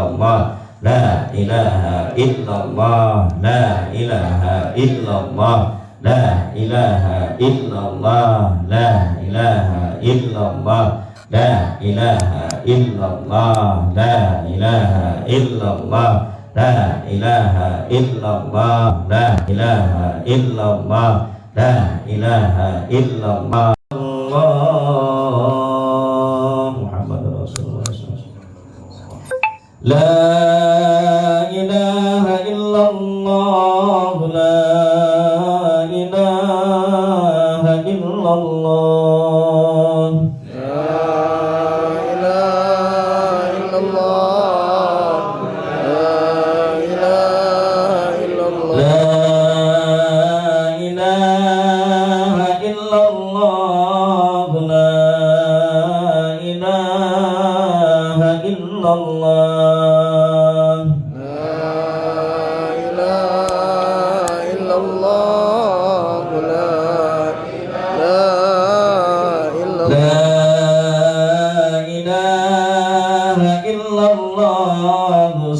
illallah, la ilaha illallah, la ilaha illallah, la ilaha illallah, la ilaha illallah, la ilaha illallah, la ilaha illallah, la ilaha illallah, la ilaha illallah, la ilaha illallah. Allah Muhammadur Rasulullah. La ilaha illallah, la ilaha illallah, La ilaha illallah, La ilaha illallah, la ilaha illallah, la ilaha illallah.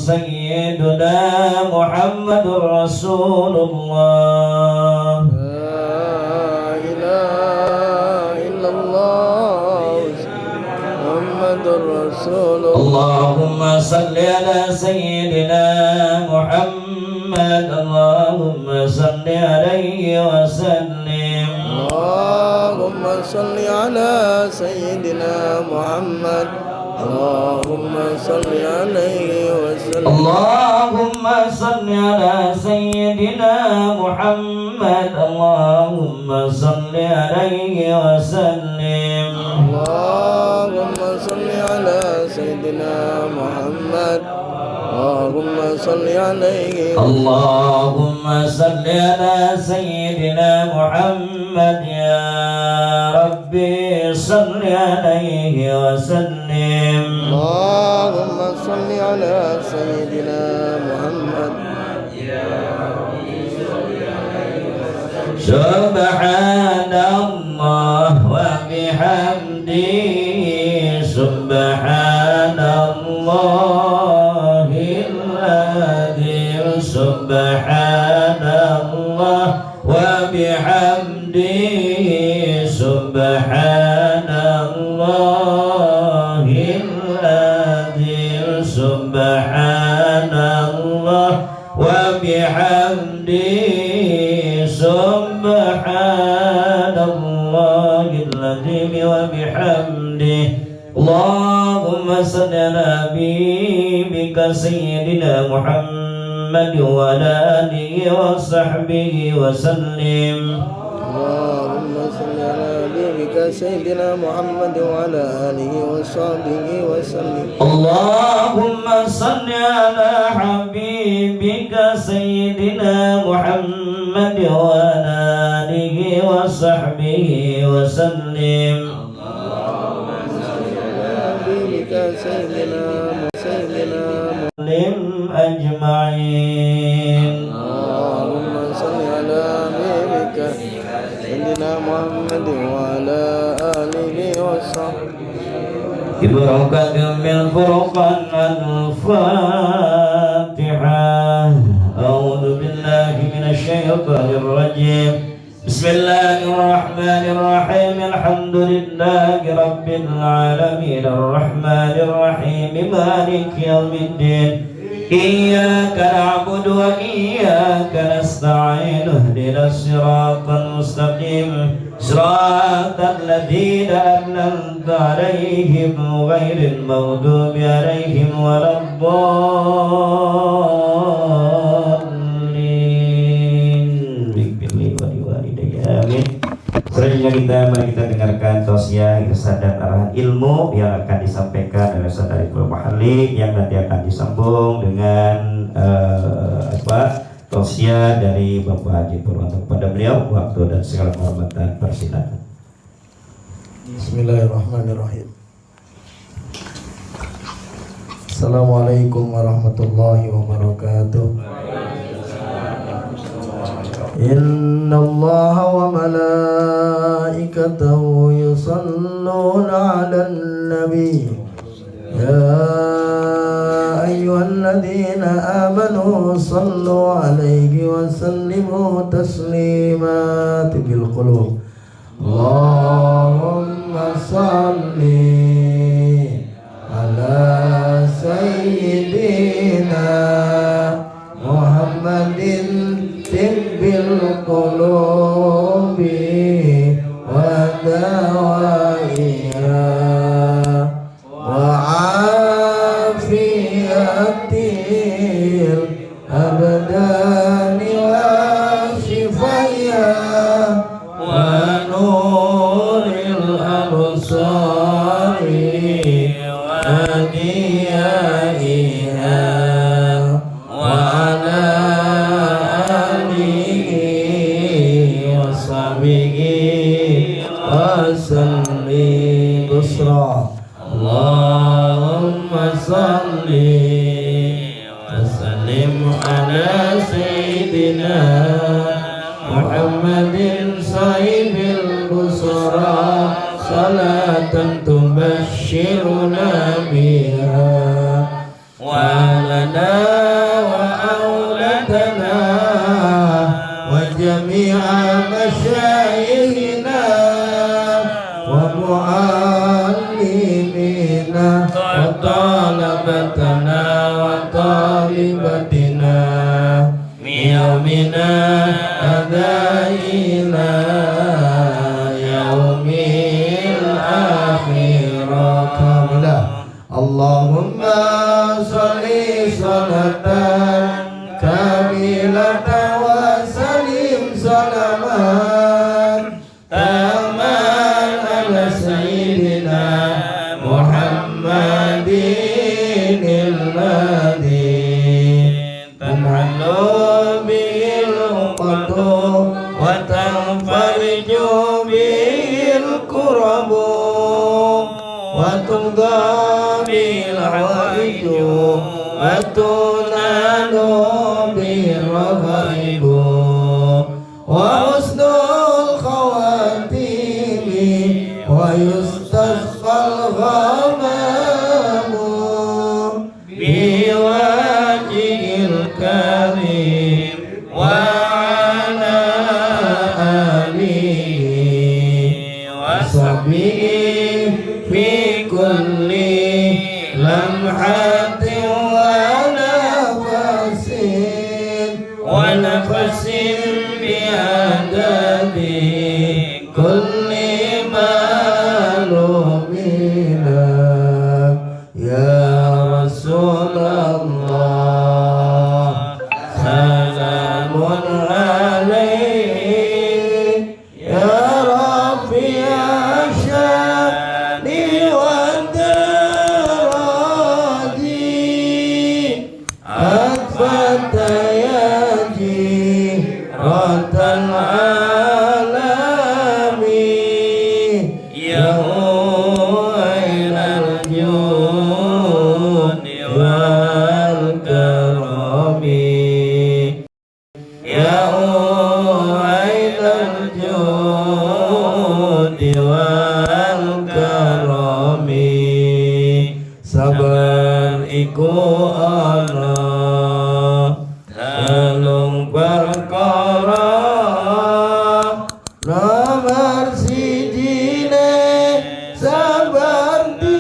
Sayyiduna Muhammadur Rasulullah. La ilaha illallah, Muhammadur Rasulullah. Allahumma salli ala Sayyidina Muhammad, Allahumma salli alaihi wa sallim. Allahumma salli ala Sayyidina Muhammad, Allahumma salli alaihi wa sallim. Allahumma salli ala Sayyidina Muhammad, Allahumma salli alaihi wa sallim. Allahumma salli ala Sayyidina Muhammad, Allahumma salli alaihi. Allahumma salli ala Sayyidina Muhammad, ya Rabbi salli alaihi wa sallim. Allahumma salli ala Sayyidina Muhammad. Subhanallah wa bihamdihi, subhanallahil adzim, subhanallah wa bihamdihi, subhanallahil adzim, subhanallah wa bihamdihi, subhanallahil adzim wa bihamdihi. Allahumma salli ala habibika Sayyidina Muhammad wa ala alihi wa sahbihi wa sallim. Allahumma salli ala habibika Sayyidina Muhammad wa ala alihi wa sahbihi wa sallim. Allahumma salli ala habibika Sayyidina Muhammad wa ala alihi wa sahbihi wa sallim. Sayyidina ajma'in. Allahumma salli ala habibika Sayyidina Muhammad wa ala alihi wa sahbihi. Ibrakatum bil Furqan al-Fatihah. A'udzu billahi minasy syaithanir rajim. Bismillahirrahmanirrahim. Alhamdulillahi rabbil alamin, arrahmanir rahim, maliki yaumiddin. Iyyaka na'budu wa iyyaka nasta'in. Ihdinas siratal mustaqim, siratal ladzina an'amta 'alaihim ghairil maghdubi 'alaihim waladdallin. Amin. Selanjutnya kita dengarkan tausiah, irsyad dan arahan ilmu yang akan disampaikan oleh Saudara Ibnu Muhalli, yang nanti akan disambung dengan tausiah dari Bapak Haji Purwanto. Kepada beliau waktu dan segala kehormatan persilakan. Bismillahirrahmanirrahim. Assalamualaikum warahmatullahi wabarakatuh. Inna Allah wa malaikatahu yusalluna 'alan nabi. Ya الذين آمنوا صلوا عليه وسلموا تسليما بالقلوب اللهم صل على سيدنا محمد طب القلوب ودوائها وعافية الأبدان وشفائها ونور الأبصار وديائها وعلى آله وصحبه وسلم بشرى اللهم صل وسلم على سيدنا محمد صاحب البشرى صلاة تبشرنا بها وأهلنا وأولادنا وجميع مشايخنا ومعلمينا وطلبتنا وطالبتنا من يومنا هذا إلى يوم الآخرة كاملة اللهم صل صلاة كاملة وسلم سلاما تاما على سيدنا محمد الذي تنحل به العقد وتنفرج به الكرب وتقضى به الحوائج وتنال به الرغائب وحسن الخواتيم ويستسقى الغمام بوجه الكريم وعلى آله وصحبه في كل لمحة ونفس بعدد كل معلوم لك يا رسول الله سلام عليك يا ربي أشهد والدراجي أثبت رد العالم يا أهل الجود والكرم يا أهل الجود والكرم sabar iku ana dalung perkara nomor sijine sabar dicoba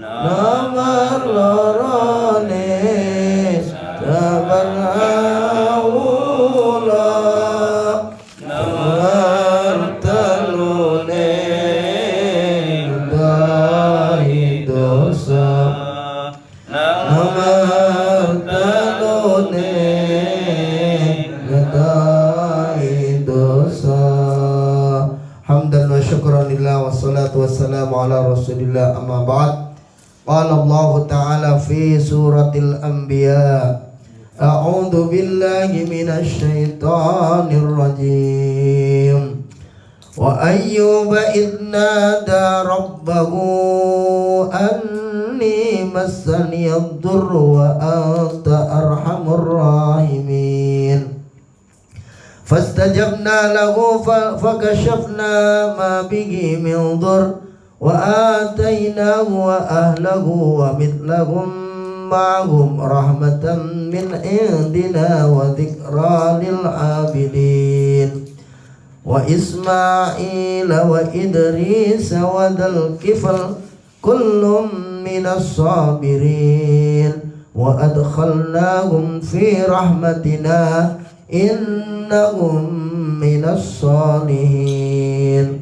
nomor lorone sabar awula nomor telune dahi dosa nomor telune dahi dosa hamdan wa syukran lillah wassalatu wassalamu ala rasulillah amma ba'd qala Allah ta'ala fi suratil anbiya a'udzu billahi minasy syaithanir rajim wa ayyuba idh nada rabbahu anni massani ad-durru wa anta arhamur rahimin fastajabna lahu fakashafna ma bihi min dhurr وآتيناه وأهله ومثلهم معهم رحمة من عندنا وذكرى للعابدين وإسماعيل وإدريس وذا الكفل كل من الصابرين وأدخلناهم في رحمتنا إنهم من الصالحين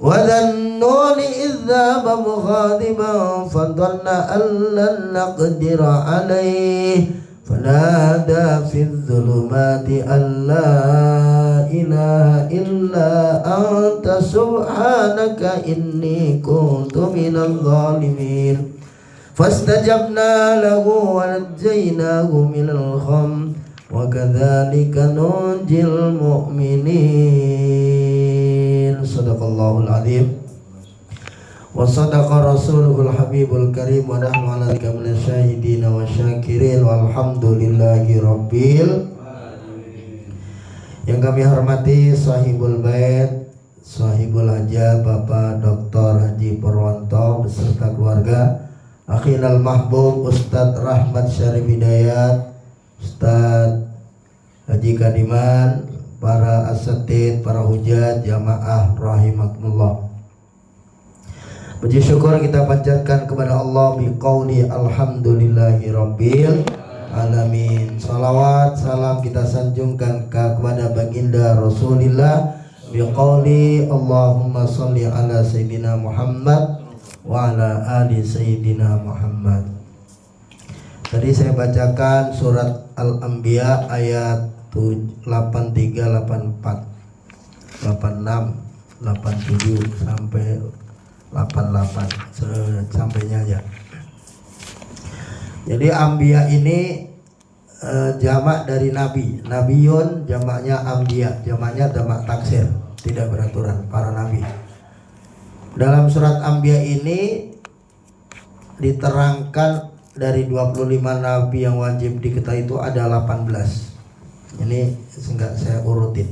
وذا النون إذ ذهب مغاضبا فظن أن لن نقدر عليه فنادى في الظلمات أن لا إله إلا أنت سبحانك إني كنت من الظالمين فاستجبنا له ونجيناه من الغم وكذلك ننجي المؤمنين صدق الله العظيم وصدق رسوله الحبيب الكريم ونحن على ذلك من الشاهدين والشاكرين والحمد لله rabbil. Yang kami hormati Sahibul Bait, Sahibul Hajah Bapak Dr. Haji Purwanto beserta keluarga, Akhinal Mahbub Ustadz Rahmat Syarif Hidayat, Ustadz Haji Kadiman, para asatid, para hujat, jamaah rahimakumullah. Puji syukur kita panjatkan kepada Allah biqauli alhamdulillahi rabbil alamin. Salawat salam kita sanjungkan kepada baginda Rasulillah biqauli Allahumma sholli ala sayyidina Muhammad wa ala ali sayyidina Muhammad. Tadi saya bacakan surat Al-Anbiya ayat 83, 84, 86, 87 sampai 88 sampainya aja. Jadi Anbiya ini jamak dari nabi. Nabiyun jamaknya Anbiya, jamaknya jamak taksir, tidak beraturan, para nabi. Dalam surat Anbiya ini diterangkan dari 25 nabi yang wajib diketahui itu ada 18. Ini enggak saya urutin.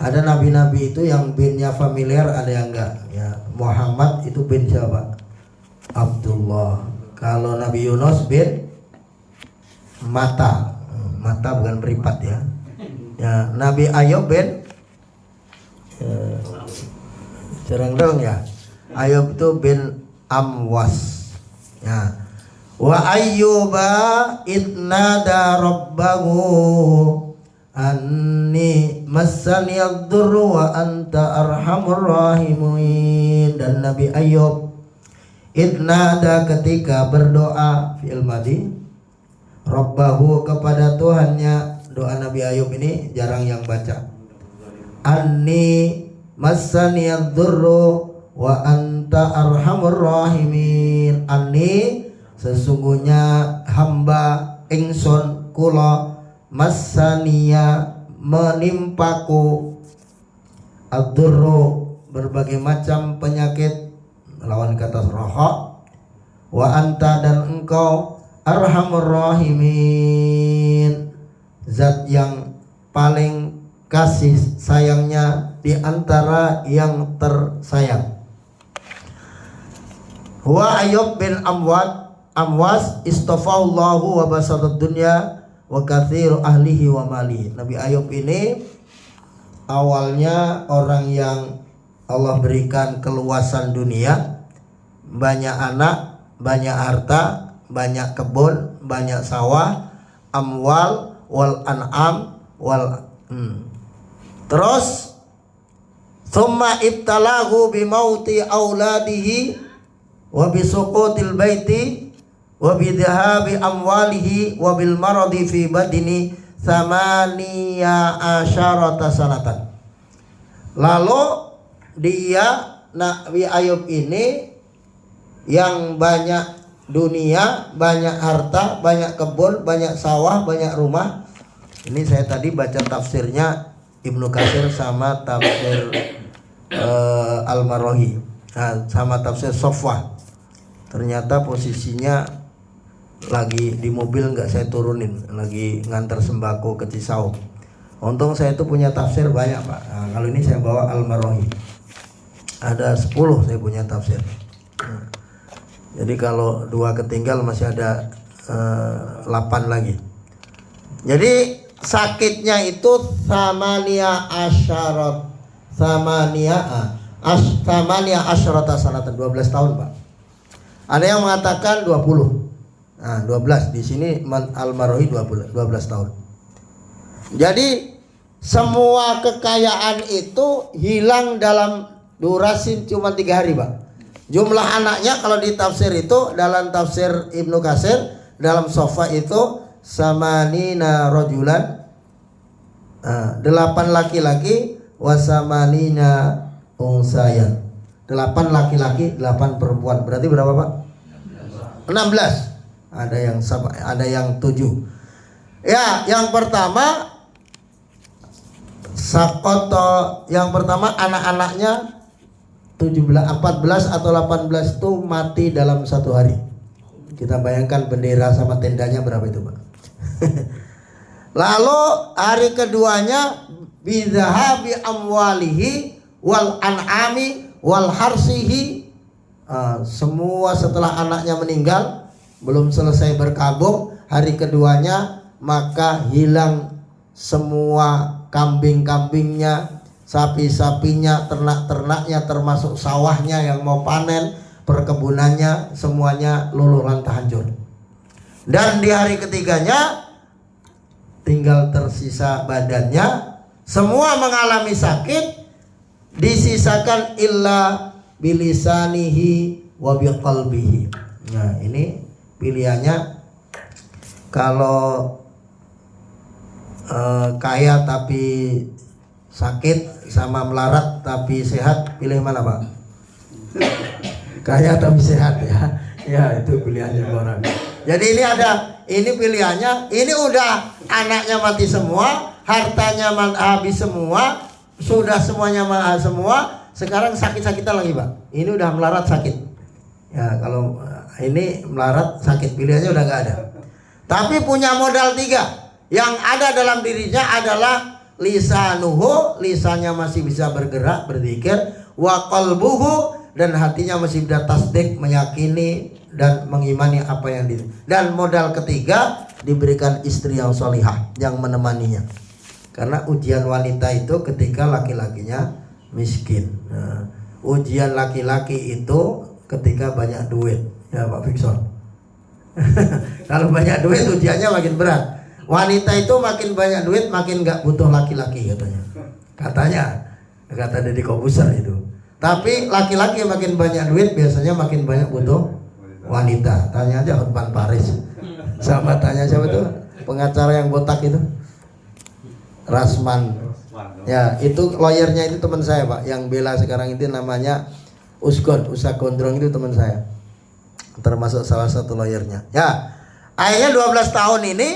Ada nabi-nabi itu yang binnya familiar, ada yang enggak. Ya, Muhammad itu bin siapa? Abdullah. Kalau Nabi Yunus bin Mata. Mata bukan meripat ya. Ya, Nabi Ayub bin jarang dong ya. Ayub itu bin Amwas. Ya. Wa ayyuba idnada rabbahu anni massani ad-durru wa anta arhamur rahimin. Dan Nabi Ayub idnada ketika berdoa fi'il madhi rabbahu kepada Tuhannya. Doa Nabi Ayub ini jarang yang baca. Anni massani ad-durru wa anta arhamur rahimin. Anni sesungguhnya hamba ingsun kula masaniya menimpaku ad-durru berbagai macam penyakit lawan kata roha wa anta dan engkau arhamur rahimin zat yang paling kasih sayangnya di antara yang tersayang. Wa Ayub bin Amwas istafallahu wa basatad dunya wa kathiru ahlihi wa mali. Nabi Ayub ini awalnya orang yang Allah berikan keluasan dunia, banyak anak, banyak harta, banyak kebun, banyak sawah, amwal wal an'am wal terus thumma ibtalahu bimauti auladihi wa bisuqutil baiti wa bidhahabi amwalihi wa bil maradi fi badini thamaniya asyarata sanatan. Lalu dia Nabi Ayub ini yang banyak dunia, banyak harta, banyak kebun, banyak sawah, banyak rumah. Ini saya tadi baca tafsirnya Ibnu Katsir sama tafsir Al-Marwahi, sama tafsir Sofwah. Ternyata posisinya lagi di mobil, nggak saya turunin, lagi ngantar sembako ke Cisauk. Untung saya itu punya tafsir banyak Pak. Nah, kalau ini saya bawa Al-Marwahi. Ada 10 saya punya tafsir. Jadi kalau 2 ketinggal masih ada 8 lagi. Jadi sakitnya itu samania asyarata sanatan, 12 tahun, Pak. Ada yang mengatakan 20. Nah, 12 di sini Al-Marwazi 12 tahun. Jadi semua kekayaan itu hilang dalam durasi cuma 3 hari, Pak. Jumlah anaknya kalau di tafsir itu, dalam tafsir Ibnu Katsir, dalam sofa itu samanina rojulan, 8 laki-laki, wasamanina unsayan, 8 laki-laki, 8 perempuan. Berarti berapa, Pak? 16. Ada yang 7. Ya, yang pertama sakoto, yang pertama anak-anaknya 14 atau 18 itu mati dalam 1 hari. Kita bayangkan bendera sama tendanya berapa itu, Pak. Lalu hari keduanya bizahabi amwalihi wal an'ami wal harsihi. Semua setelah anaknya meninggal, belum selesai berkabung, hari keduanya maka hilang semua kambing-kambingnya, sapi-sapinya, ternak-ternaknya, termasuk sawahnya yang mau panen, perkebunannya, semuanya luluh lantah hancur. Dan di hari ketiganya tinggal tersisa badannya, semua mengalami sakit, disisakan illa bilisanihi wa biqalbihi. Nah, ini pilihannya. Kalau kaya tapi sakit sama melarat tapi sehat, pilih mana, Pak? Kaya tapi sehat, ya. Ya, itu pilihannya orang. Jadi ini pilihannya. Ini udah anaknya mati semua, hartanya habis semua, sudah semuanya mahal semua. Sekarang sakit-sakitan lagi, Pak. Ini udah melarat sakit. Ya, kalau ini melarat sakit, pilihannya udah nggak ada. Tapi punya modal 3. Yang ada dalam dirinya adalah lisanuhu, lisannya masih bisa bergerak, berzikir, wa qalbuhu, dan hatinya masih bisa tasdik, meyakini dan mengimani apa yang dan modal ketiga diberikan istri yang solihah yang menemaninya. Karena ujian wanita itu ketika laki-lakinya miskin. Nah, ujian laki-laki itu ketika banyak duit, ya Pak Fikson. Kalau banyak duit ujiannya makin berat. Wanita itu makin banyak duit makin gak butuh laki-laki katanya. Kata Deddy Kobuser itu. Tapi laki-laki makin banyak duit biasanya makin banyak butuh wanita. Tanya aja Hotman Paris. Sama tanya siapa tuh pengacara yang botak itu, Rasman. Ya, itu lawyernya itu teman saya, Pak. Yang bela sekarang itu namanya Usgon, Usa Gondrong, itu teman saya. Termasuk salah satu lawyernya. Ya, akhirnya 12 tahun ini.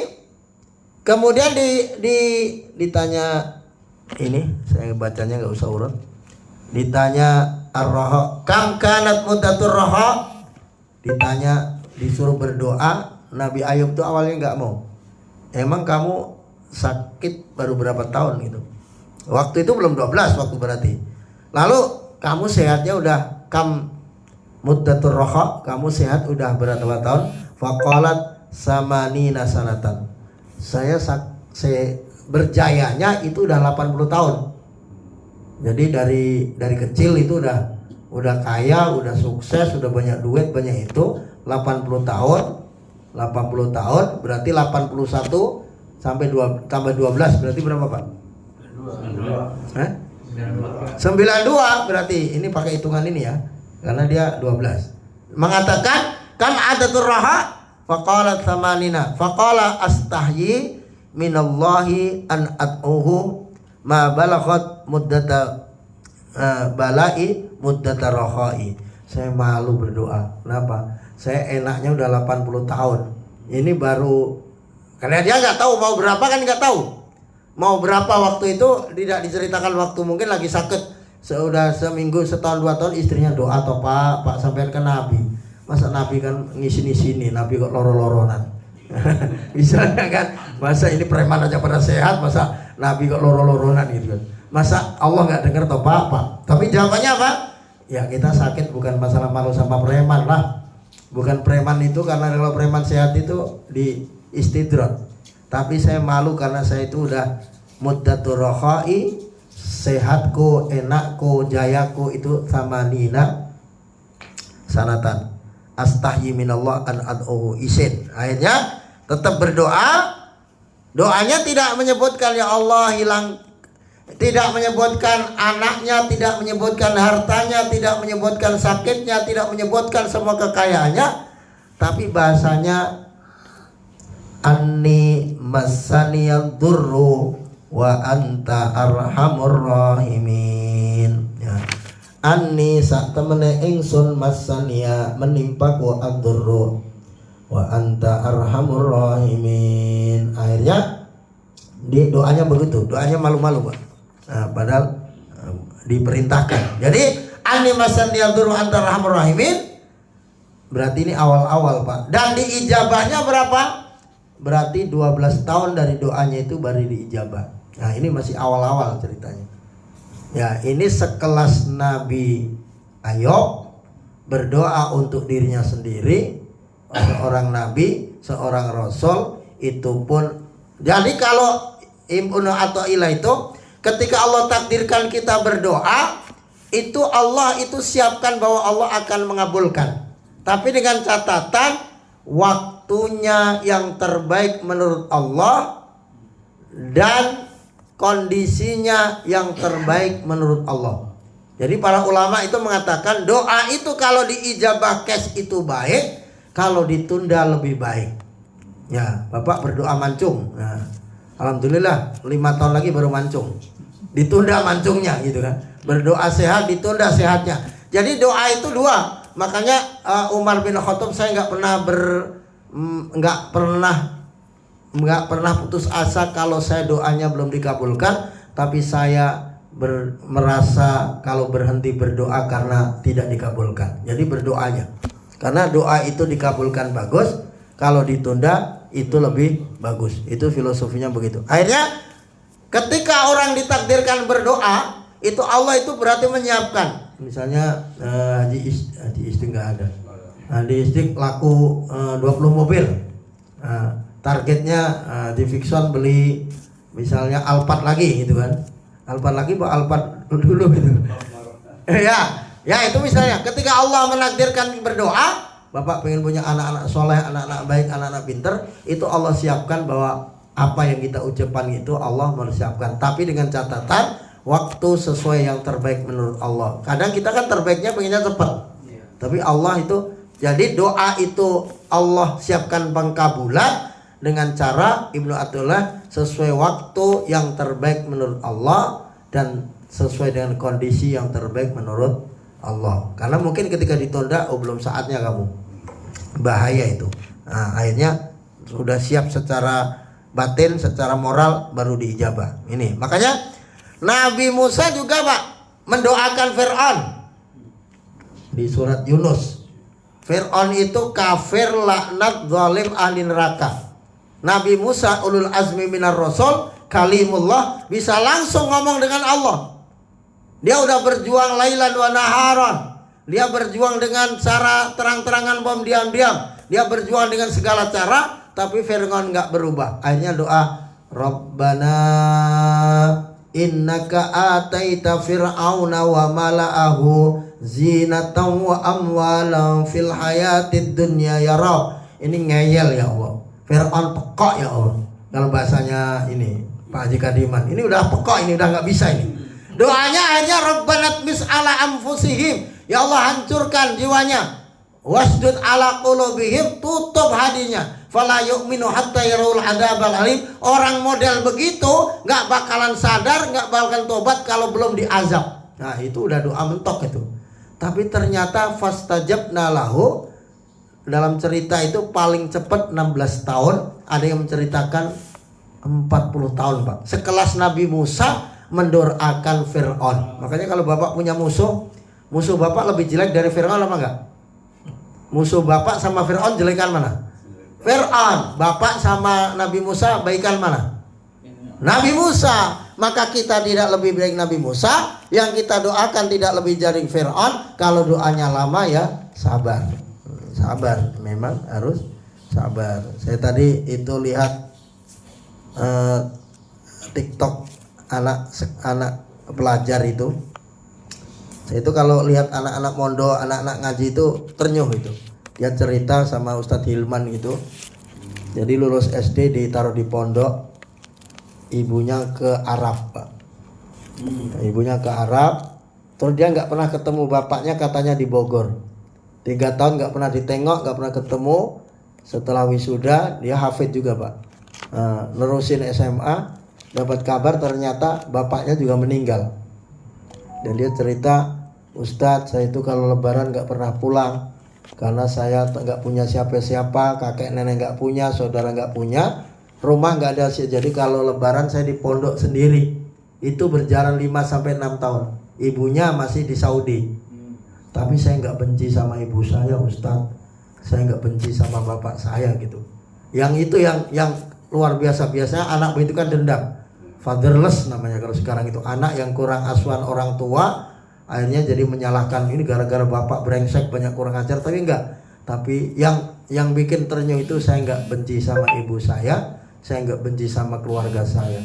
Kemudian ditanya ini, saya bacanya nggak usah urut. Ditanya ar-raha, kam kanat muddatur raha. Ditanya, disuruh berdoa. Nabi Ayub tuh awalnya nggak mau. Emang kamu sakit baru berapa tahun gitu? Waktu itu belum 12 waktu berarti. Lalu kamu sehatnya udah kam muddatur raha, kamu sehat udah berapa tahun? Faqalat samanina sanatan. Saya berjayanya itu udah 80 tahun. Jadi dari kecil itu udah kaya, udah sukses, udah banyak duit, banyak itu. 80 tahun berarti 81 sampai tambah 12 berarti berapa, Pak? 92 berarti. Ini pakai hitungan ini ya. Karena dia 12. Mengatakan kam adatur raha faqalat samanina faqala astahyi minallahi an ad'uhu ma balaghat muddata balai muddata rakhai. Saya malu berdoa. Kenapa? Saya enaknya udah 80 tahun. Ini baru, karena dia nggak tahu mau berapa, kan nggak tahu mau berapa waktu itu, tidak diceritakan waktu. Mungkin lagi sakit sudah seminggu, setahun, 2 tahun, istrinya doa atau Pak sampean ke Nabi. Masa Nabi kan ngisi-sini, Nabi kok loro-loronan. Misalnya kan, masa ini preman aja pada sehat, masa Nabi kok loro-loronan gitu kan. Masa Allah nggak dengar toh Pak? Tapi jawabannya apa? Ya kita sakit bukan masalah malu sama preman lah. Bukan preman itu, karena kalau preman sehat itu di istidrat. Tapi saya malu karena saya itu udah muddatur rokhai, sehatku, enakku, jayaku itu sama Nina sanatan. Astahyi minallah an ad'uhu isin. Akhirnya tetap berdoa. Doanya tidak menyebutkan ya Allah hilang, tidak menyebutkan anaknya, tidak menyebutkan hartanya, tidak menyebutkan sakitnya, tidak menyebutkan semua kekayaannya, tapi bahasanya anni massaniyad durru wa anta arhamur rahimin. Ya. Anni sak temene ingsun masania menimpaku ad-durru wa anta arhamur rahimin. Akhirnya di doanya begitu, doanya malu-malu Pak. Nah, padahal diperintahkan. Jadi anni masania ad-durru wa anta arhamur rahimin. Berarti ini awal-awal Pak. Dan diijabahnya berapa? Berarti 12 tahun dari doanya itu baru diijabah. Nah, ini masih awal-awal ceritanya. Ya, ini sekelas Nabi Ayub berdoa untuk dirinya sendiri, seorang nabi, seorang rasul, itu pun. Jadi kalau Ibnu Athaillah itu ketika Allah takdirkan kita berdoa, itu Allah itu siapkan bahwa Allah akan mengabulkan. Tapi dengan catatan waktunya yang terbaik menurut Allah dan kondisinya yang terbaik menurut Allah. Jadi para ulama itu mengatakan doa itu kalau diijabah kes itu baik, kalau ditunda lebih baik. Ya, Bapak berdoa mancung. Nah, alhamdulillah 5 tahun lagi baru mancung. Ditunda mancungnya gitu kan. Berdoa sehat, ditunda sehatnya. Jadi doa itu dua. Makanya Umar bin Khattab saya nggak pernah putus asa kalau saya doanya belum dikabulkan, tapi saya merasa kalau berhenti berdoa karena tidak dikabulkan. Jadi berdoanya, karena doa itu dikabulkan bagus, kalau ditunda itu lebih bagus. Itu filosofinya begitu. Akhirnya ketika orang ditakdirkan berdoa, itu Allah itu berarti menyiapkan. Misalnya Haji Isti nggak ada. Haji Isti laku 20 mobil. Targetnya di Fixon beli misalnya Alphard lagi gitu kan. Alphard lagi Pak, Alphard dulu gitu. Ya itu misalnya ketika Allah menakdirkan berdoa, Bapak pengen punya anak-anak soleh, anak-anak baik, anak-anak pinter, itu Allah siapkan bahwa apa yang kita ucapkan itu Allah mempersiapkan. Tapi dengan catatan waktu sesuai yang terbaik menurut Allah. Kadang kita kan terbaiknya pengennya cepat. Tapi Allah itu, jadi doa itu Allah siapkan pengkabulan dengan cara Ibnu Athaillah sesuai waktu yang terbaik menurut Allah dan sesuai dengan kondisi yang terbaik menurut Allah. Karena mungkin ketika ditunda, belum saatnya kamu, bahaya itu. Nah, akhirnya sudah siap secara batin, secara moral baru diijabah. Ini makanya Nabi Musa juga Pak mendoakan Fir'aun di surat Yunus. Fir'aun itu kafir, laknat, zalim, ahli neraka. Nabi Musa ulul azmi minar rasul, kalimullah, bisa langsung ngomong dengan Allah. Dia udah berjuang lailan wa naharan. Dia berjuang dengan cara terang-terangan bom diam-diam. Dia berjuang dengan segala cara, tapi Fir'aun nggak berubah. Akhirnya doa, Rabbana innaka ataita fir'auna wa mala'ahu zinatan wa amwalan fil hayatid dunya ya Rabb. Ini ngeyel ya Allah. Fir'aun pekok ya Allah. Kalau bahasanya ini Pak Haji Kadiman, ini udah pekok, ini udah nggak bisa ini. Doanya akhirnya Rabbana tmis ala anfusihim, ya Allah hancurkan jiwanya. Wasdud ala qulubihim, tutup hatinya. Fala yu'minu hatta yarawul adzabal alim. Orang model begitu nggak bakalan sadar, nggak bakalan tobat kalau belum diazab. Nah itu udah doa mentok itu. Tapi ternyata fastajabna lahu. Dalam cerita itu paling cepat 16 tahun. Ada yang menceritakan 40 tahun Pak. Sekelas Nabi Musa mendoakan Fir'aun. Makanya kalau Bapak punya musuh Bapak lebih jelek dari Fir'aun apa enggak? Musuh Bapak sama Fir'aun jelekan mana? Fir'aun. Bapak sama Nabi Musa baikan mana? Nabi Musa. maka kita tidak lebih baik Nabi Musa. Yang kita doakan tidak lebih jaring Fir'aun. Kalau doanya lama ya sabar. Sabar, memang harus sabar. Saya tadi itu lihat TikTok anak pelajar itu. Saya itu kalau lihat anak-anak mondok, anak-anak ngaji itu ternyuh itu. Dia cerita sama Ustadz Hilman gitu. Jadi lulus SD ditaruh di pondok, ibunya ke Arab, Pak. Ibunya ke Arab, terus dia nggak pernah ketemu bapaknya, katanya di Bogor. 3 tahun nggak pernah ditengok, nggak pernah ketemu. Setelah wisuda dia hafid juga, Pak. Nerusin SMA, dapat kabar ternyata bapaknya juga meninggal. Dan dia cerita, Ustadz, saya itu kalau lebaran gak pernah pulang karena saya gak punya siapa-siapa, kakek nenek gak punya, saudara gak punya, rumah gak ada. Jadi kalau lebaran saya di pondok sendiri. Itu berjalan 5-6 tahun. Ibunya masih di Saudi. Tapi saya gak benci sama ibu saya, Ustadz. Saya gak benci sama bapak saya gitu. Yang itu yang luar biasa. Biasanya anak itu kan dendam, fatherless namanya kalau sekarang itu, anak yang kurang asuhan orang tua, akhirnya jadi menyalahkan ini gara-gara bapak brengsek, banyak kurang ajar. Tapi enggak, tapi yang bikin ternyuh itu, saya enggak benci sama ibu saya enggak benci sama keluarga saya.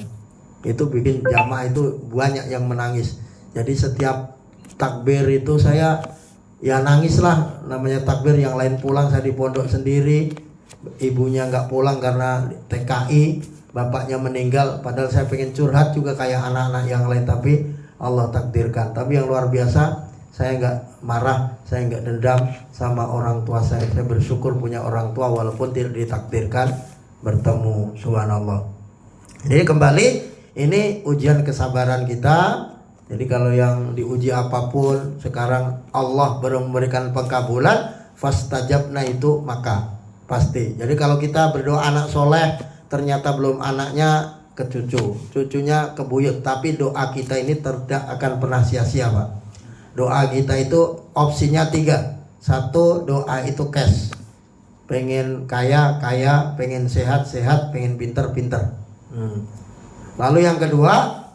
Itu bikin jamaah itu banyak yang menangis. Jadi setiap takbir itu saya ya nangis lah, namanya takbir. Yang lain pulang, saya di pondok sendiri, ibunya enggak pulang karena TKI, bapaknya meninggal. Padahal saya pengen curhat juga kayak anak-anak yang lain, tapi Allah takdirkan. Tapi yang luar biasa, saya nggak marah, saya nggak dendam sama orang tua saya. Saya bersyukur punya orang tua walaupun tidak ditakdirkan bertemu. Subhanallah. Jadi kembali, ini ujian kesabaran kita. Jadi kalau yang diuji apapun, sekarang Allah belum memberikan pengkabulan, fastajabna itu maka pasti. Jadi kalau kita berdoa anak soleh, ternyata belum anaknya ke cucunya ke buyut, tapi doa kita ini tidak akan pernah sia-sia, Pak. Doa kita itu opsinya 3. 1, doa itu cash, pengen kaya, pengen sehat, pengen pinter. Lalu yang kedua,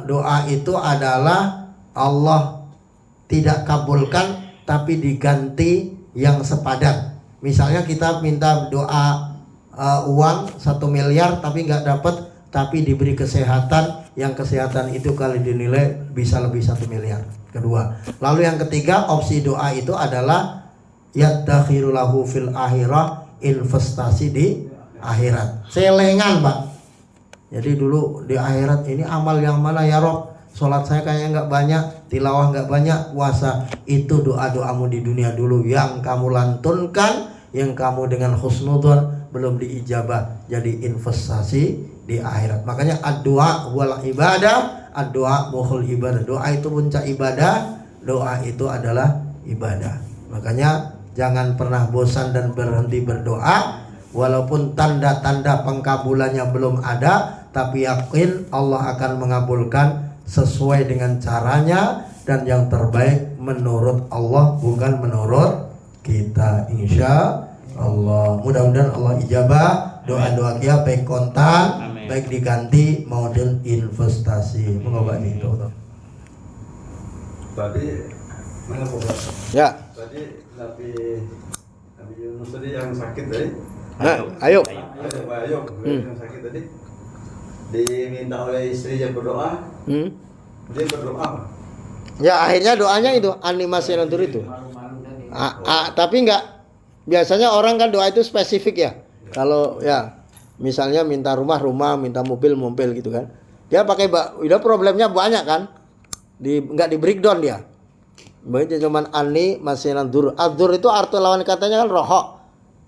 doa itu adalah Allah tidak kabulkan tapi diganti yang sepadan. Misalnya kita minta doa uang 1 miliar tapi nggak dapat, tapi diberi kesehatan, yang kesehatan itu kali dinilai bisa lebih 1 miliar. Kedua. Lalu yang ketiga, opsi doa itu adalah yadakhiru lahu fil akhirah, investasi di akhirat. Celengan, Pak. Jadi dulu di akhirat ini amal yang mana ya Rob? Sholat saya kayaknya nggak banyak, tilawah nggak banyak, puasa. Itu doa-doamu di dunia dulu yang kamu lantunkan, yang kamu dengan husnudzon belum diijabah, jadi investasi di akhirat. Makanya ad-doa wal ibadah, ad-doa mukhul ibadah. Doa itu puncak ibadah, doa itu adalah ibadah. Makanya jangan pernah bosan dan berhenti berdoa, walaupun tanda-tanda pengkabulannya belum ada, tapi yakin Allah akan mengabulkan sesuai dengan caranya dan yang terbaik menurut Allah, bukan menurut kita. Insya Allah, mudah-mudahan Allah ijabah doa-doa kita, baik kontan, amin, baik diganti maupun investasi. Mengobati itu. Tadi mana Pak? Ya. Tadi Nabi Yunus tadi yang sakit tadi. Ayo. Ada Pak Ayub yang sakit tadi. Diminta oleh istrinya berdoa. Dia berdoa. Ya akhirnya doanya itu animasi lantur itu. Tapi enggak. Biasanya orang kan doa itu spesifik ya. Kalau ya misalnya minta rumah, minta mobil gitu kan. Dia pakai udah problemnya banyak kan. Enggak di breakdown dia. Begitu cuman ani masinan dur. Ad-dur itu arti lawan katanya kan rohok.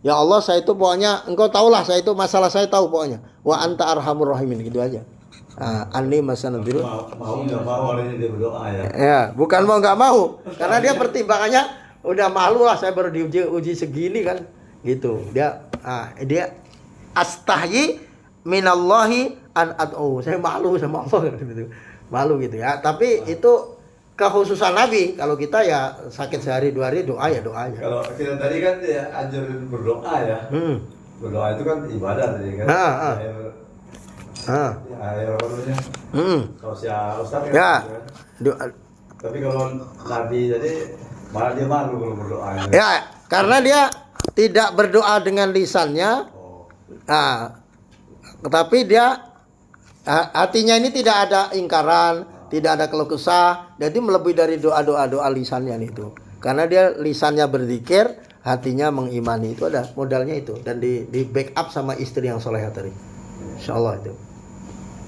Ya Allah, saya itu pokoknya engkau tahulah, saya itu masalah saya tahu pokoknya. Wa anta arhamur rahimin, gitu aja. Ani masinan dur. Mau enggak mau orang ini dia berdoa ya. Ya, bukan mau enggak mau. Karena dia pertimbangannya udah malu lah, saya baru diuji segini kan. Gitu. Dia astahyi minallahi an ad'u. Saya malu sama Allah gitu. Malu gitu ya. Tapi itu kekhususan Nabi. Kalau kita ya sakit sehari 2 hari doa ya doa aja. Kalau kita tadi kan ya anjurin berdoa ya. Berdoa itu kan ibadah tadi kan. Ah. Ya, orangnya. Sosial Ustaz kan. Ya. Gitu kan. Tapi kalau Nabi jadi malah dia malu kalau berdoa. Ya, karena dia tidak berdoa dengan lisannya. Oh. Nah, tetapi dia hatinya ini tidak ada ingkaran, tidak ada keluh kesah, jadi melebihi dari doa lisannya itu. Karena dia lisannya berzikir, hatinya mengimani, itu ada modalnya itu, dan di backup sama istri yang solehah tadi. Insyaallah itu.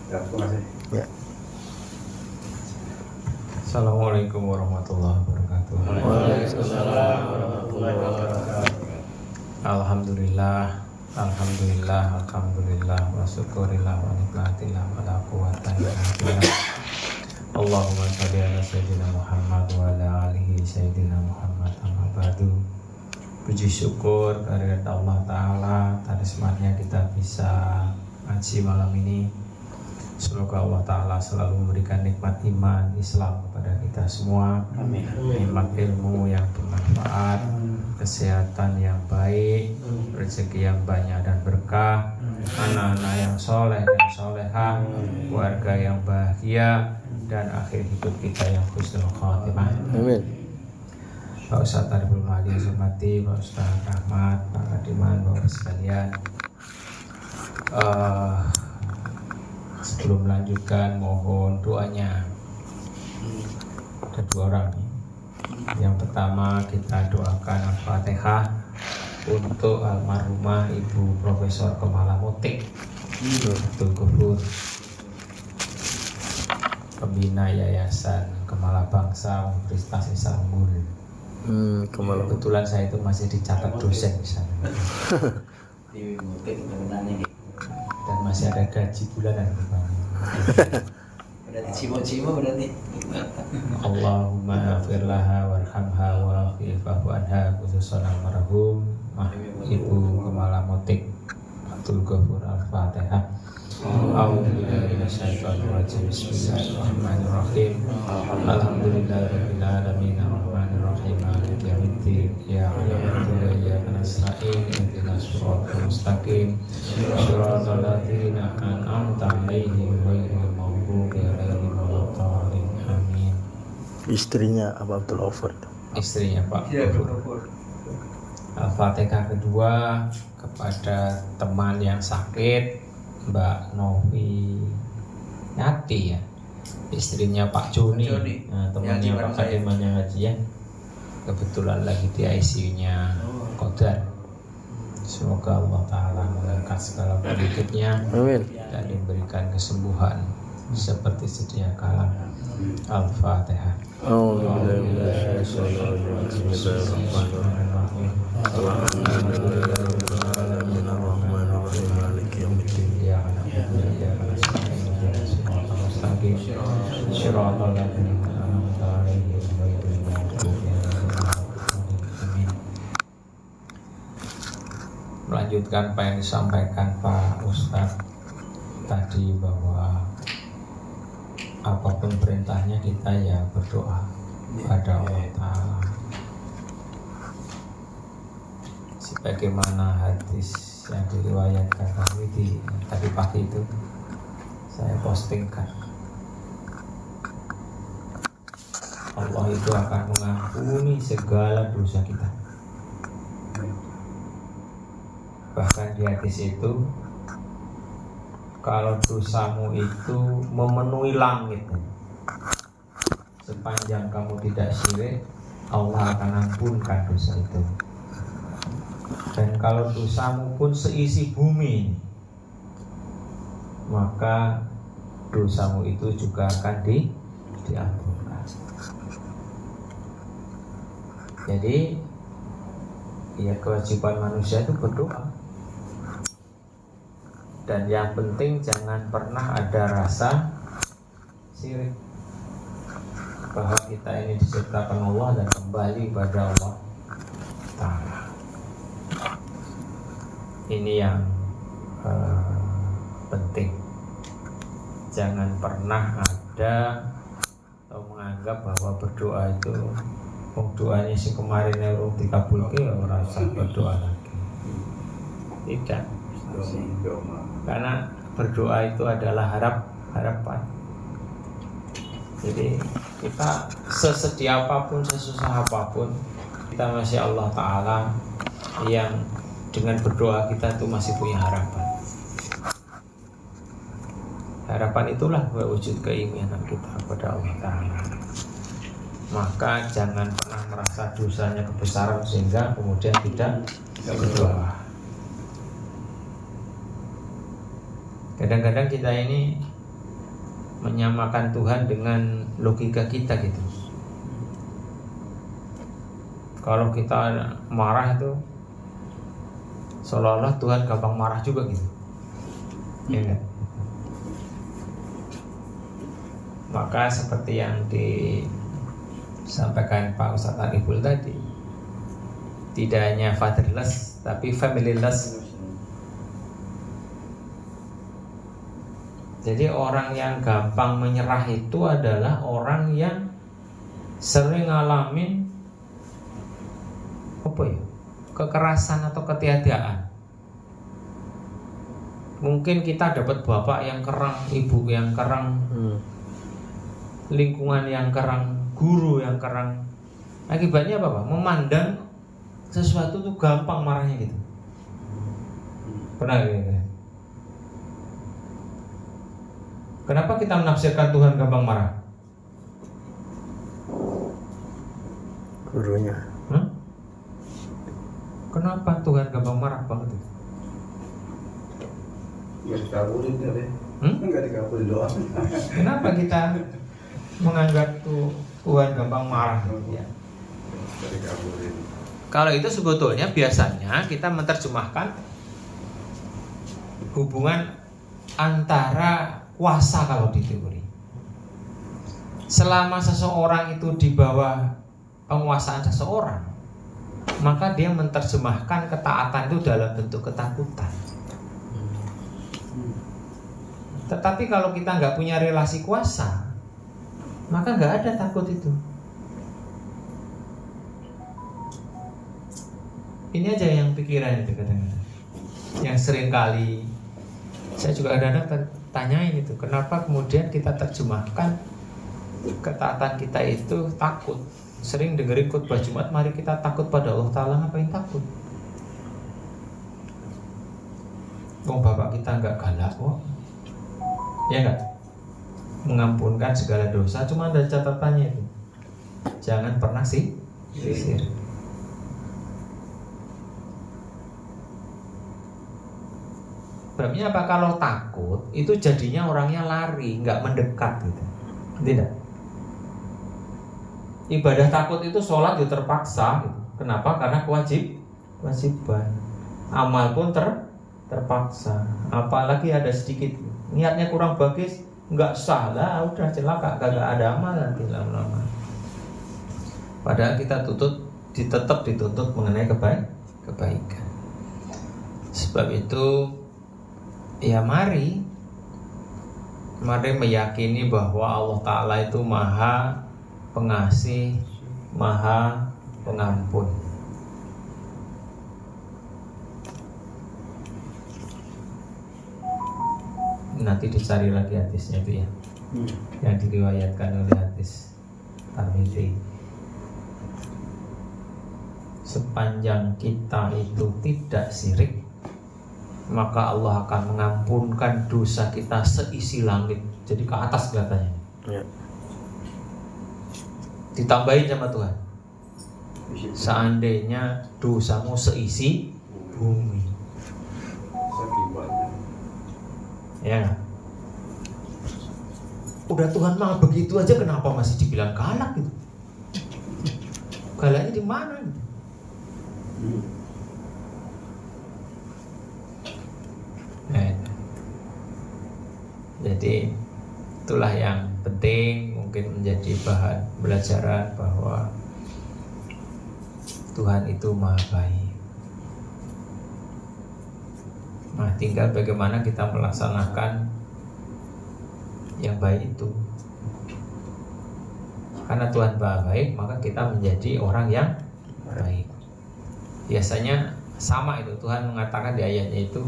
Ya, terima kasih. Ya. Assalamualaikum warahmatullahi wabarakatuh. Waalaikumsalam warahmatullahi wabarakatuh. Alhamdulillah, alhamdulillah, wa syukurillah wa nikmatillah wa la quwwata illa billah. Allahumma shalli ala sayyidina Muhammad wa ala alihi sayyidina Muhammad, amma ba'du. Puji syukur kehadirat Allah Ta'ala atas nikmatnya kita bisa ngaji malam ini. Semoga Allah Ta'ala selalu memberikan nikmat iman Islam kepada kita semua. Amin. Nikmat ilmu yang bermanfaat, kesehatan yang baik, rezeki yang banyak dan berkah, anak-anak yang soleh dan solehah, keluarga yang bahagia, dan akhir hidup kita yang husnul khatimah. Amin. Pak Ustadz Ariful Mahdi Azumati, Pak Ustadz Rahmat, Pak Kadiman, Bapak sekalian. Sebelum melanjutkan, mohon doanya. Ada 2 orang nih. Yang pertama kita doakan Al-Fatihah untuk almarhumah Ibu Profesor Kemala Mutik Abdul Ghafur, pembina Yayasan Kemala Bangsa Universitas Isa Unggul. Kebetulan saya itu masih dicatat dosen di sana. Dan masih ada gaji bulanan. Berarti cimo berarti. Allahumma afir laha warhamha wa afifahu anha khususan almarhum Ibu Kemala Mutik Abdul Ghafur. Al-Fatihah. A'udzubillahi minasyaitonir rajim. Bismillahirrahmanirrahim. Alhamdulillahirabbil alamin arrahmanir rahim maliki yaumiddin. Iyyaka na'budu wa iyyaka nasta'in ihdinas siratal mustaqim siratal ladzina an'amta 'alaihim ghairil maghdubi 'alaihim waladdallin. Amin. Istrinya apa Abdul Ghafur? Istrinya Pak Ghafur. Al-Fatihah kedua kepada teman yang sakit, Mbak Novi Yati ya, istrinya Pak Joni. Nah, temannya Pak Kadiman yang ngaji ya, kebetulan lagi di ICU-nya Qadar. Semoga Allah Ta'ala mengangkat segala penyakitnya dan diberikan kesembuhan seperti sedia kala. Al-Fatihah. Melanjutkan apa yang disampaikan Pak Ustadz tadi, bahwa apapun perintahnya kita ya berdoa pada Allah Ta'ala. Sebagaimana hadis yang diriwayatkan kami tadi pagi itu saya postingkan, Allah itu akan mengampuni segala dosa kita. Bahkan di hadis itu, kalau dosamu itu memenuhi langit, sepanjang kamu tidak syirik, Allah akan ampunkan dosa itu. Dan kalau dosamu pun seisi bumi, maka dosamu itu juga akan diampunkan. Jadi ya kewajiban manusia itu berdoa. Dan yang penting jangan pernah ada rasa syirik, bahwa kita ini diciptakan Allah dan kembali pada Allah Ta'ala. Ini yang penting. Jangan pernah ada atau menganggap bahwa berdoa itu doanya si kemarin yang dikabulke ora usah berdoa lagi. Tidak. Karena berdoa itu adalah harapan. Jadi kita sesedia apapun, sesusah apapun, kita masih Allah Ta'ala yang dengan berdoa kita tuh masih punya harapan. Harapan itulah wujud keimanan kita kepada Allah Ta'ala. Maka jangan pernah merasa dosanya kebesaran sehingga kemudian tidak berdoa. Kadang-kadang kita ini menyamakan Tuhan dengan logika kita gitu. Kalau kita marah itu seolah-olah Tuhan gampang marah juga gitu. Ya enggak? Maka seperti yang disampaikan Pak Ustadz Ariful tadi, tidak hanya fatherless tapi familyless. Jadi orang yang gampang menyerah itu adalah orang yang sering ngalamin kekerasan atau ketiadaan. Mungkin kita dapat bapak yang kerang, ibu yang kerang, lingkungan yang kerang, guru yang kerang. Akibatnya apa Pak? Memandang sesuatu tuh gampang marahnya gitu. Pernah gitu? Kenapa kita menafsirkan Tuhan gampang marah? Gurunya. Kenapa Tuhan gampang marah banget? Nggak dikabulin deh. Nggak dikabulin doa. Kenapa kita menganggap Tuhan gampang marah? Ya. Nggak dikabulin. Kalau itu sebetulnya biasanya kita menerjemahkan hubungan antara kuasa kalau di teori. Selama seseorang itu di bawah penguasaan seseorang, maka dia menerjemahkan ketaatan itu dalam bentuk ketakutan. Tetapi kalau kita nggak punya relasi kuasa, maka nggak ada takut itu. Ini aja yang pikiran itu kadang-kadang, yang sering kali saya juga kadang-kadang tanyain itu, kenapa kemudian kita terjemahkan ketaatan kita itu takut. Sering dengerin khutbah Jumat, mari kita takut pada Allah Ta'ala. Ngapain takut? Bapak kita nggak galak kok, ya nggak? Mengampunkan segala dosa, cuma ada catatannya itu, jangan pernah sisir. Sebabnya apa? Kalau takut itu jadinya orangnya lari, nggak mendekat gitu. Tidak. Ibadah takut itu sholat itu terpaksa gitu. Kenapa? Karena kewajiban. Amal pun terpaksa. Apalagi ada sedikit niatnya kurang bagus, nggak sah lah, udah celaka, kagak ada amal nanti lama-lama. Padahal kita tetap dituntut mengenai kebaikan. Sebab itu ya mari meyakini bahwa Allah Ta'ala itu Maha Pengasih, Maha Pengampun. Nanti dicari lagi hadisnya itu ya, yang diriwayatkan oleh hadis Tirmidzi. Sepanjang kita itu tidak syirik, maka Allah akan mengampunkan dosa kita seisi langit. Jadi ke atas kelihatannya. Ya. Ditambahin sama Tuhan. Seandainya dosamu seisi bumi. Ya. Udah Tuhan mah begitu aja, kenapa masih dibilang galak gitu? Galaknya di mana gitu? Jadi itulah yang penting mungkin menjadi bahan pelajaran bahwa Tuhan itu Maha Baik. Nah, tinggal bagaimana kita melaksanakan yang baik itu. Karena Tuhan Maha Baik, maka kita menjadi orang yang baik. Biasanya sama itu, Tuhan mengatakan di ayatnya itu,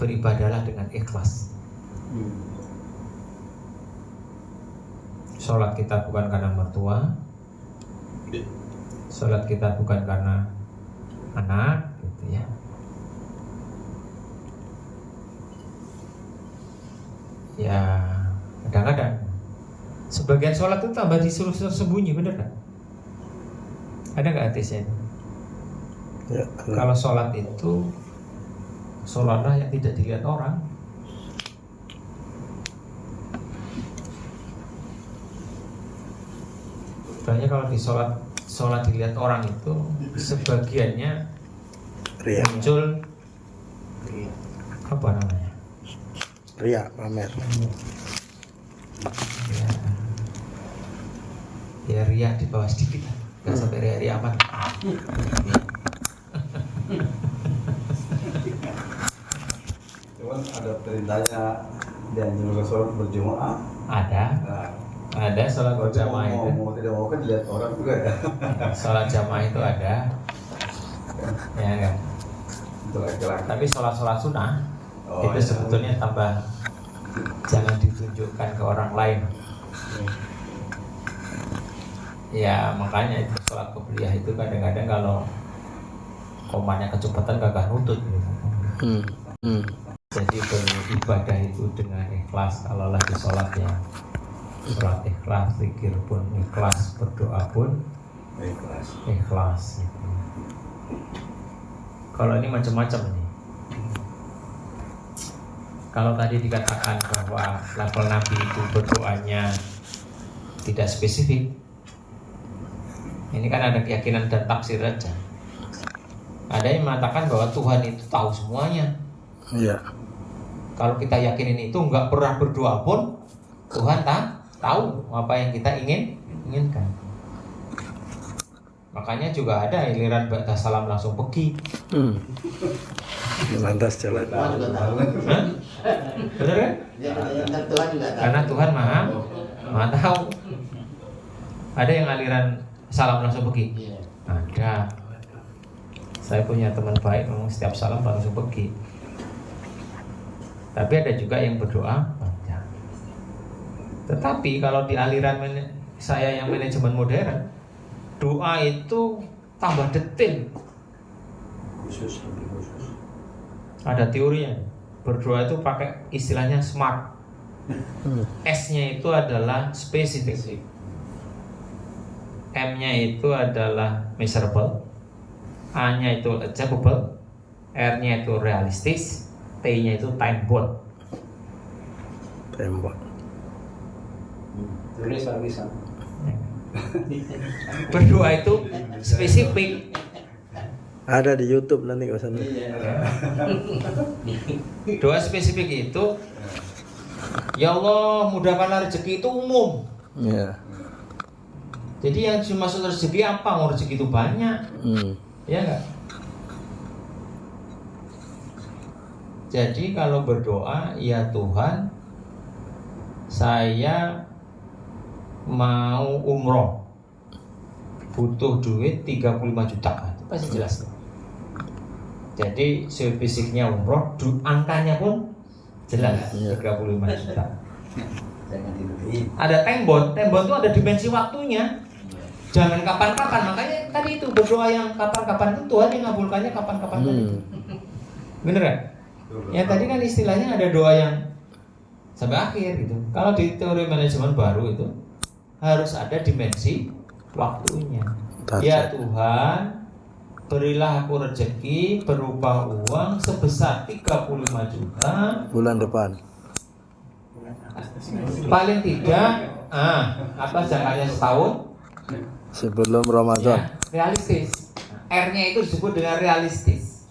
beribadahlah dengan ikhlas. Sholat kita bukan karena mertua, sholat kita bukan karena anak, gitu ya. Ya, kadang-kadang sebagian sholat itu tambah disuruh sembunyi, bener gak? Ada gak hadisnya itu? Ya, Kalau sholat itu sholatlah yang tidak dilihat orang. Soalnya kalau di sholat dilihat orang itu sebagiannya ria, muncul apa namanya? ria, pamer. Ya ria di bawah sedikit, nggak sampai ria aman. Cuman ada perintahnya dianjurkan sholat berjamaah. Ada sholat berjamaah itu. Mau tidak mau kan dilihat orang juga ya. Sholat jamaah itu ada, ya kan? Untuk laki-laki. Tapi sholat sunnah Oh, itu iya. sebetulnya tambah jangan ditunjukkan ke orang lain. Ya makanya itu sholat qobliyah itu kadang-kadang kalau komanya kecepatan gagah nutut gitu. Jadi beribadah itu dengan ikhlas. Kalau lagi sholatnya sholat ikhlas, zikir pun ikhlas, berdoa pun ikhlas gitu. Kalau ini macam-macam nih. Kalau tadi dikatakan bahwa level Nabi itu berdoanya tidak spesifik, ini kan ada keyakinan dan tafsir aja. Ada yang mengatakan bahwa Tuhan itu tahu semuanya. Iya. Kalau kita yakinin itu, nggak pernah berdoa pun Tuhan tahu apa yang kita inginkan. Makanya juga ada iliran ba'da salam langsung pergi. Lantas jalan. Tuhan juga tahu. Hah? Bener kan? Ya, Tuhan juga tahu. Karena Tuhan maha tahu. Ada yang aliran salam langsung pergi? Iya. Ada. Saya punya teman baik, memang setiap salam langsung pergi. Tapi ada juga yang berdoa panjang. Tetapi kalau di aliran saya yang manajemen modern, doa itu tambah detail. Khusus. Ada teorinya. Berdoa itu pakai istilahnya SMART. S-nya itu adalah spesifik. M-nya itu adalah measurable. A-nya itu achievable. R-nya itu realistis. T-nya itu time bound. Tembak. Tulis bisa. Berdoa itu spesifik. Ada di YouTube nanti kalau sana. Doa spesifik itu, ya Allah mudahkanlah rezeki itu umum. Iya. Jadi yang dimaksud rezeki apa? Mau rezeki itu banyak, ya enggak? Jadi kalau berdoa, ya Tuhan, saya mau umroh, butuh duit 35 juta, itu pasti jelas. Jadi fisiknya umroh, angkanya pun jelas, 35 juta. Jangan tidur. Ada tembon itu ada dimensi waktunya. Jangan kapan-kapan, makanya tadi itu berdoa yang kapan-kapan itu Tuhan yang ngabulkannya kapan-kapan tadi. Bener kan? Yang tadi kan istilahnya ada doa yang sampai akhir gitu. Kalau di teori manajemen baru itu harus ada dimensi waktunya. Ya Tuhan, berilah aku rezeki berupa uang sebesar 35 juta Bulan depan. paling tidak atas jangkanya setahun. Sebelum Ramadan. Ya, realistis. R-nya itu disebut dengan realistis.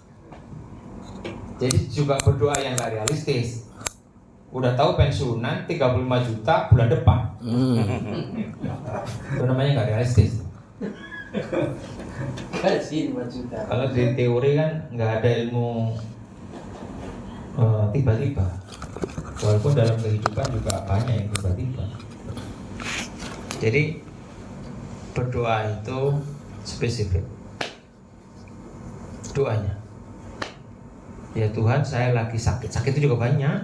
Jadi juga berdoa yang gak realistis. Udah tahu pensiunan 35 juta bulan depan. Itu namanya gak realistis. Kasih 5 juta. Kalau di teori kan nggak ada ilmu tiba-tiba. Walaupun dalam kehidupan juga banyak yang tiba-tiba. Jadi berdoa itu spesifik doanya. Ya Tuhan, saya lagi sakit. Sakit itu juga banyak.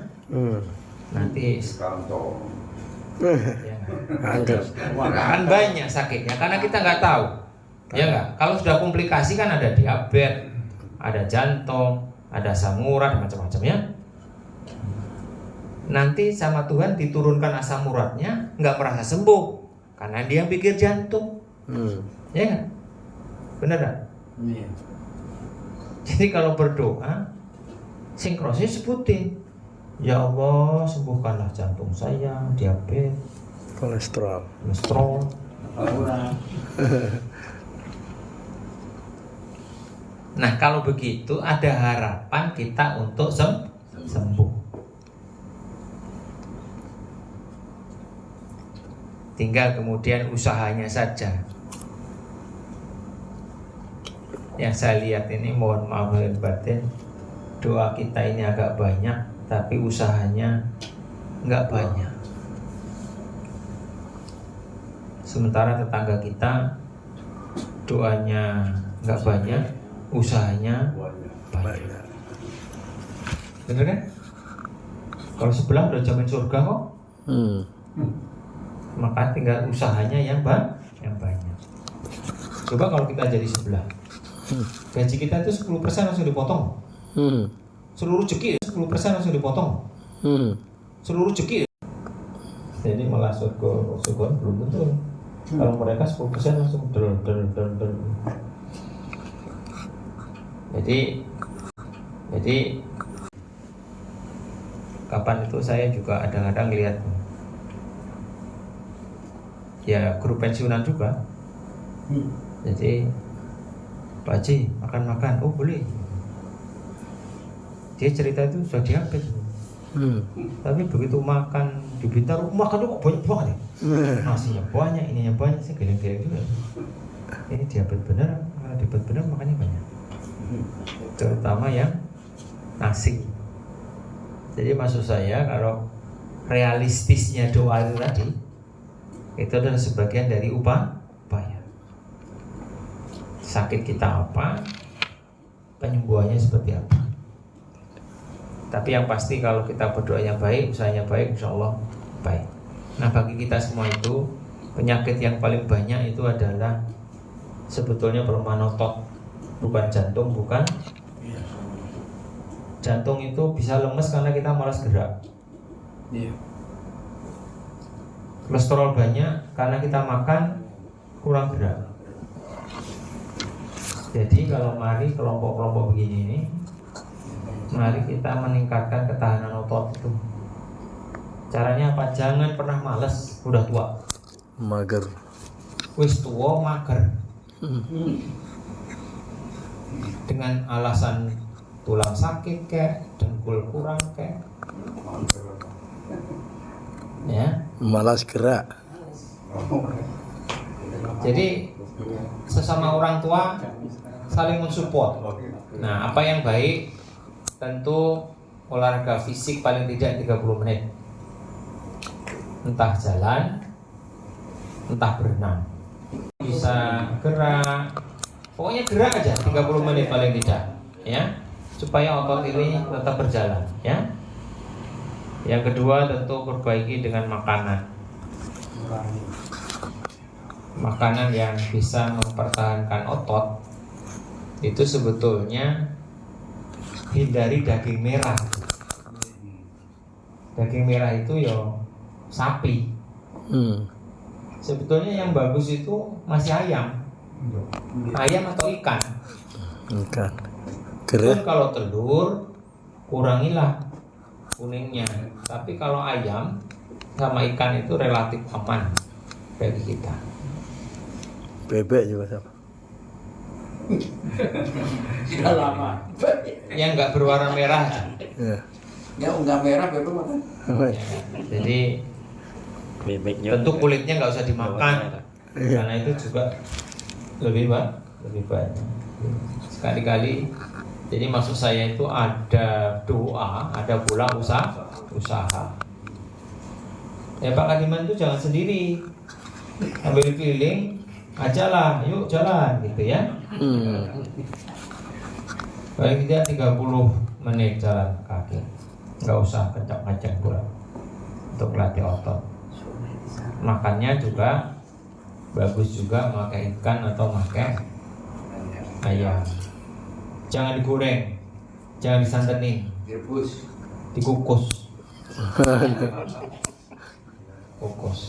Nanti Kantor. ya, kan banyak sakitnya karena kita nggak tahu. Ya nggak. Kalau sudah komplikasi kan ada diabetes, ada jantung, ada asam urat, macam-macam ya. Nanti sama Tuhan diturunkan asam uratnya, nggak merasa sembuh karena dia pikir jantung. Ya nggak? Bener nggak? Iya. Jadi kalau berdoa, sinkronnya sebutin, ya Allah sembuhkanlah jantung saya, diabetes, Kolesterol. Orang. Nah kalau begitu ada harapan kita untuk sembuh. Tinggal kemudian usahanya saja. Yang saya lihat ini, mohon maaf lahir batin, doa kita ini agak banyak, tapi usahanya nggak banyak. Sementara tetangga kita doanya nggak banyak, usahanya banyak. Bener kan? Kalau sebelah udah jamin surga kok. Maka tinggal usahanya yang banyak. Coba kalau kita jadi sebelah, gaji kita itu 10% langsung dipotong. Seluruh rezeki 10% langsung dipotong. Seluruh rezeki. Jadi malah surga belum tentu. Kalau mereka 10% langsung del. Jadi kapan itu saya juga kadang-kadang lihat, ya guru pensiunan juga. Jadi Pak Haji makan-makan, oh boleh. Dia cerita itu sudah diabetes. Tapi begitu makan di Blitar, makan kok banyak banget ya. Nasinya banyak, ininya banyak, saya geleng-geleng juga. Ini diabetes bener, kalau diabetes bener makannya banyak. Terutama yang nasi. Jadi maksud saya kalau realistisnya doa itu tadi, itu adalah sebagian dari upaya. Sakit kita apa, penyembuhannya seperti apa. Tapi yang pasti kalau kita berdoanya baik, usahanya baik, insya Allah baik. Nah bagi kita semua itu, penyakit yang paling banyak itu adalah sebetulnya pelemahan otot, bukan jantung, bukan. Jantung itu bisa lemes karena kita malas gerak. Iya. Kolesterol banyak karena kita makan kurang gerak. Jadi kalau mari kelompok-kelompok begini ini, mari kita meningkatkan ketahanan otot itu. Caranya apa? Jangan pernah malas, udah tua. Mager. Wis tua mager. Dengan alasan tulang sakit kek, dengkul kurang kek. Ya. Malas gerak. Jadi sesama orang tua saling mensupport. Nah, apa yang baik? Tentu olahraga fisik paling tidak 30 menit. Entah jalan, entah berenang. Bisa gerak. Pokoknya gerak aja 30 menit paling tidak, ya. Supaya otot ini tetap berjalan, ya. Yang kedua tentu perbaiki dengan makanan. Makanan yang bisa mempertahankan otot itu sebetulnya hindari daging merah. Daging merah itu ya sapi. Sebetulnya yang bagus itu masih ayam. Ayam atau ikan. Ikan. Pun kalau telur kurangilah kuningnya. Tapi kalau ayam sama ikan itu relatif aman bagi kita. Bebek juga sama. Sudah lama. Yang nggak berwarna merah. Ya. Ya enggak merah bebek makan. Ya, jadi tentu kulitnya nggak usah dimakan, karena itu juga lebih banyak. Sekali-kali. Jadi maksud saya itu ada doa, ada pula usaha. Ya Pak Kadiman itu jangan sendiri, ambil keliling, ajalah, yuk jalan gitu ya. Paling tidak 30 menit jalan kaki. Nggak usah kencang-kencang pula untuk latih otot. Makannya juga bagus juga, pakai ikan atau pakai ayam. Jangan digoreng, jangan disantenin, Direbus. dikukus. Kukus.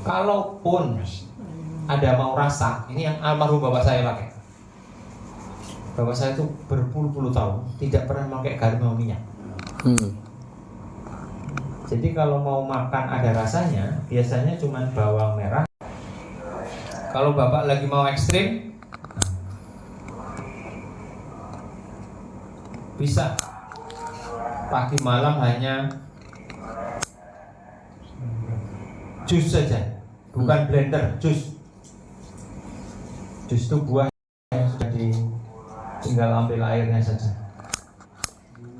Kalaupun ada mau rasa, ini yang almarhum bapak saya pakai. Bapak saya itu berpuluh-puluh tahun tidak pernah pakai garam atau minyak. Jadi kalau mau makan ada rasanya, biasanya cuma bawang merah. Kalau bapak lagi mau ekstrim, bisa pagi malam hanya jus saja, bukan blender, jus. Jus itu buah yang sudah tinggal ambil airnya saja.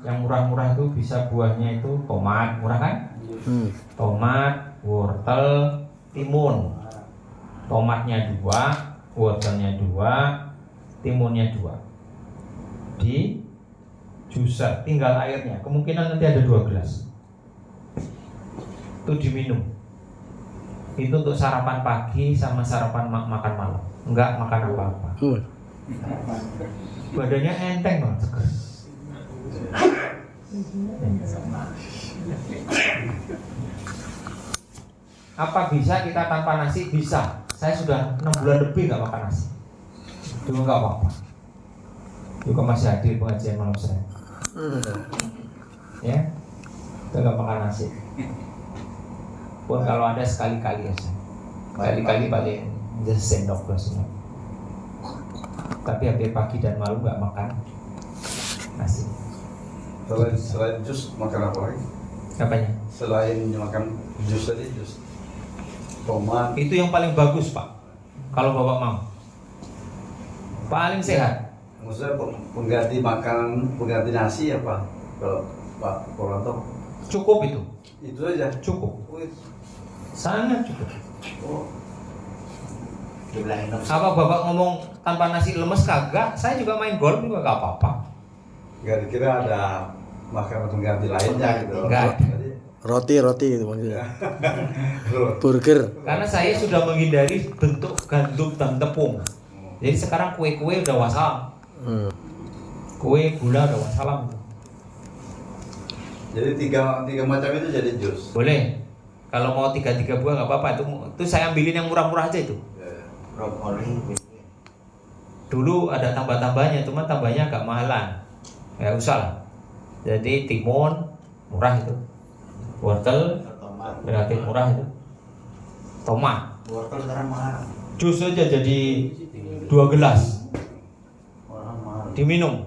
Yang murah-murah itu bisa buahnya itu tomat, murah kan? Tomat, wortel, timun. Tomatnya 2, wortelnya 2, timunnya 2. Di juicer, tinggal airnya. Kemungkinan nanti ada 2 gelas. Itu diminum. Itu untuk sarapan pagi sama sarapan makan malam. Enggak makan apa-apa. Badannya enteng banget, seger. Apa bisa kita tanpa nasi? Bisa. Saya sudah 6 bulan lebih nggak makan nasi. Dulu nggak apa-apa. Juga masih hadir pengajian malam saya. Ya, kita nggak makan nasi. Pun kalau ada sekali-kali aja. Sekali-kali paling just sendok semua. Tapi hampir pagi dan malam nggak makan nasi. Selain jus makan apa lagi? Apanya? Selain makan jus tadi, jus tomat. Itu yang paling bagus Pak. Kalau Bapak mau. Paling sehat. Maksudnya pengganti makanan, pengganti nasi apa? Kalau Pak Polanto Cukup itu. itu aja. Cukup. Sangat cukup. Oh, Apa Bapak ngomong tanpa nasi lemes kagak? Saya juga main golf juga gak apa-apa. nggak dikira ada makanan pengganti lainnya gitu. Nggak ada. Jadi, Roti itu maksudnya. Burger. Karena saya sudah menghindari bentuk gandum dan tepung. Jadi sekarang kue-kue udah wassalam. Kue gula udah wassalam. jadi tiga macam itu jadi jus. Boleh. Kalau mau 3 buah nggak apa-apa. Itu saya ambilin yang murah-murah aja itu. Dulu ada tambah-tambahnya, cuma tambahnya agak mahalan. Nggak usah lah. Jadi timun murah itu, wortel relatif murah itu, tomat. Wortel sekarang mahal. Jus aja jadi 2 gelas, diminum.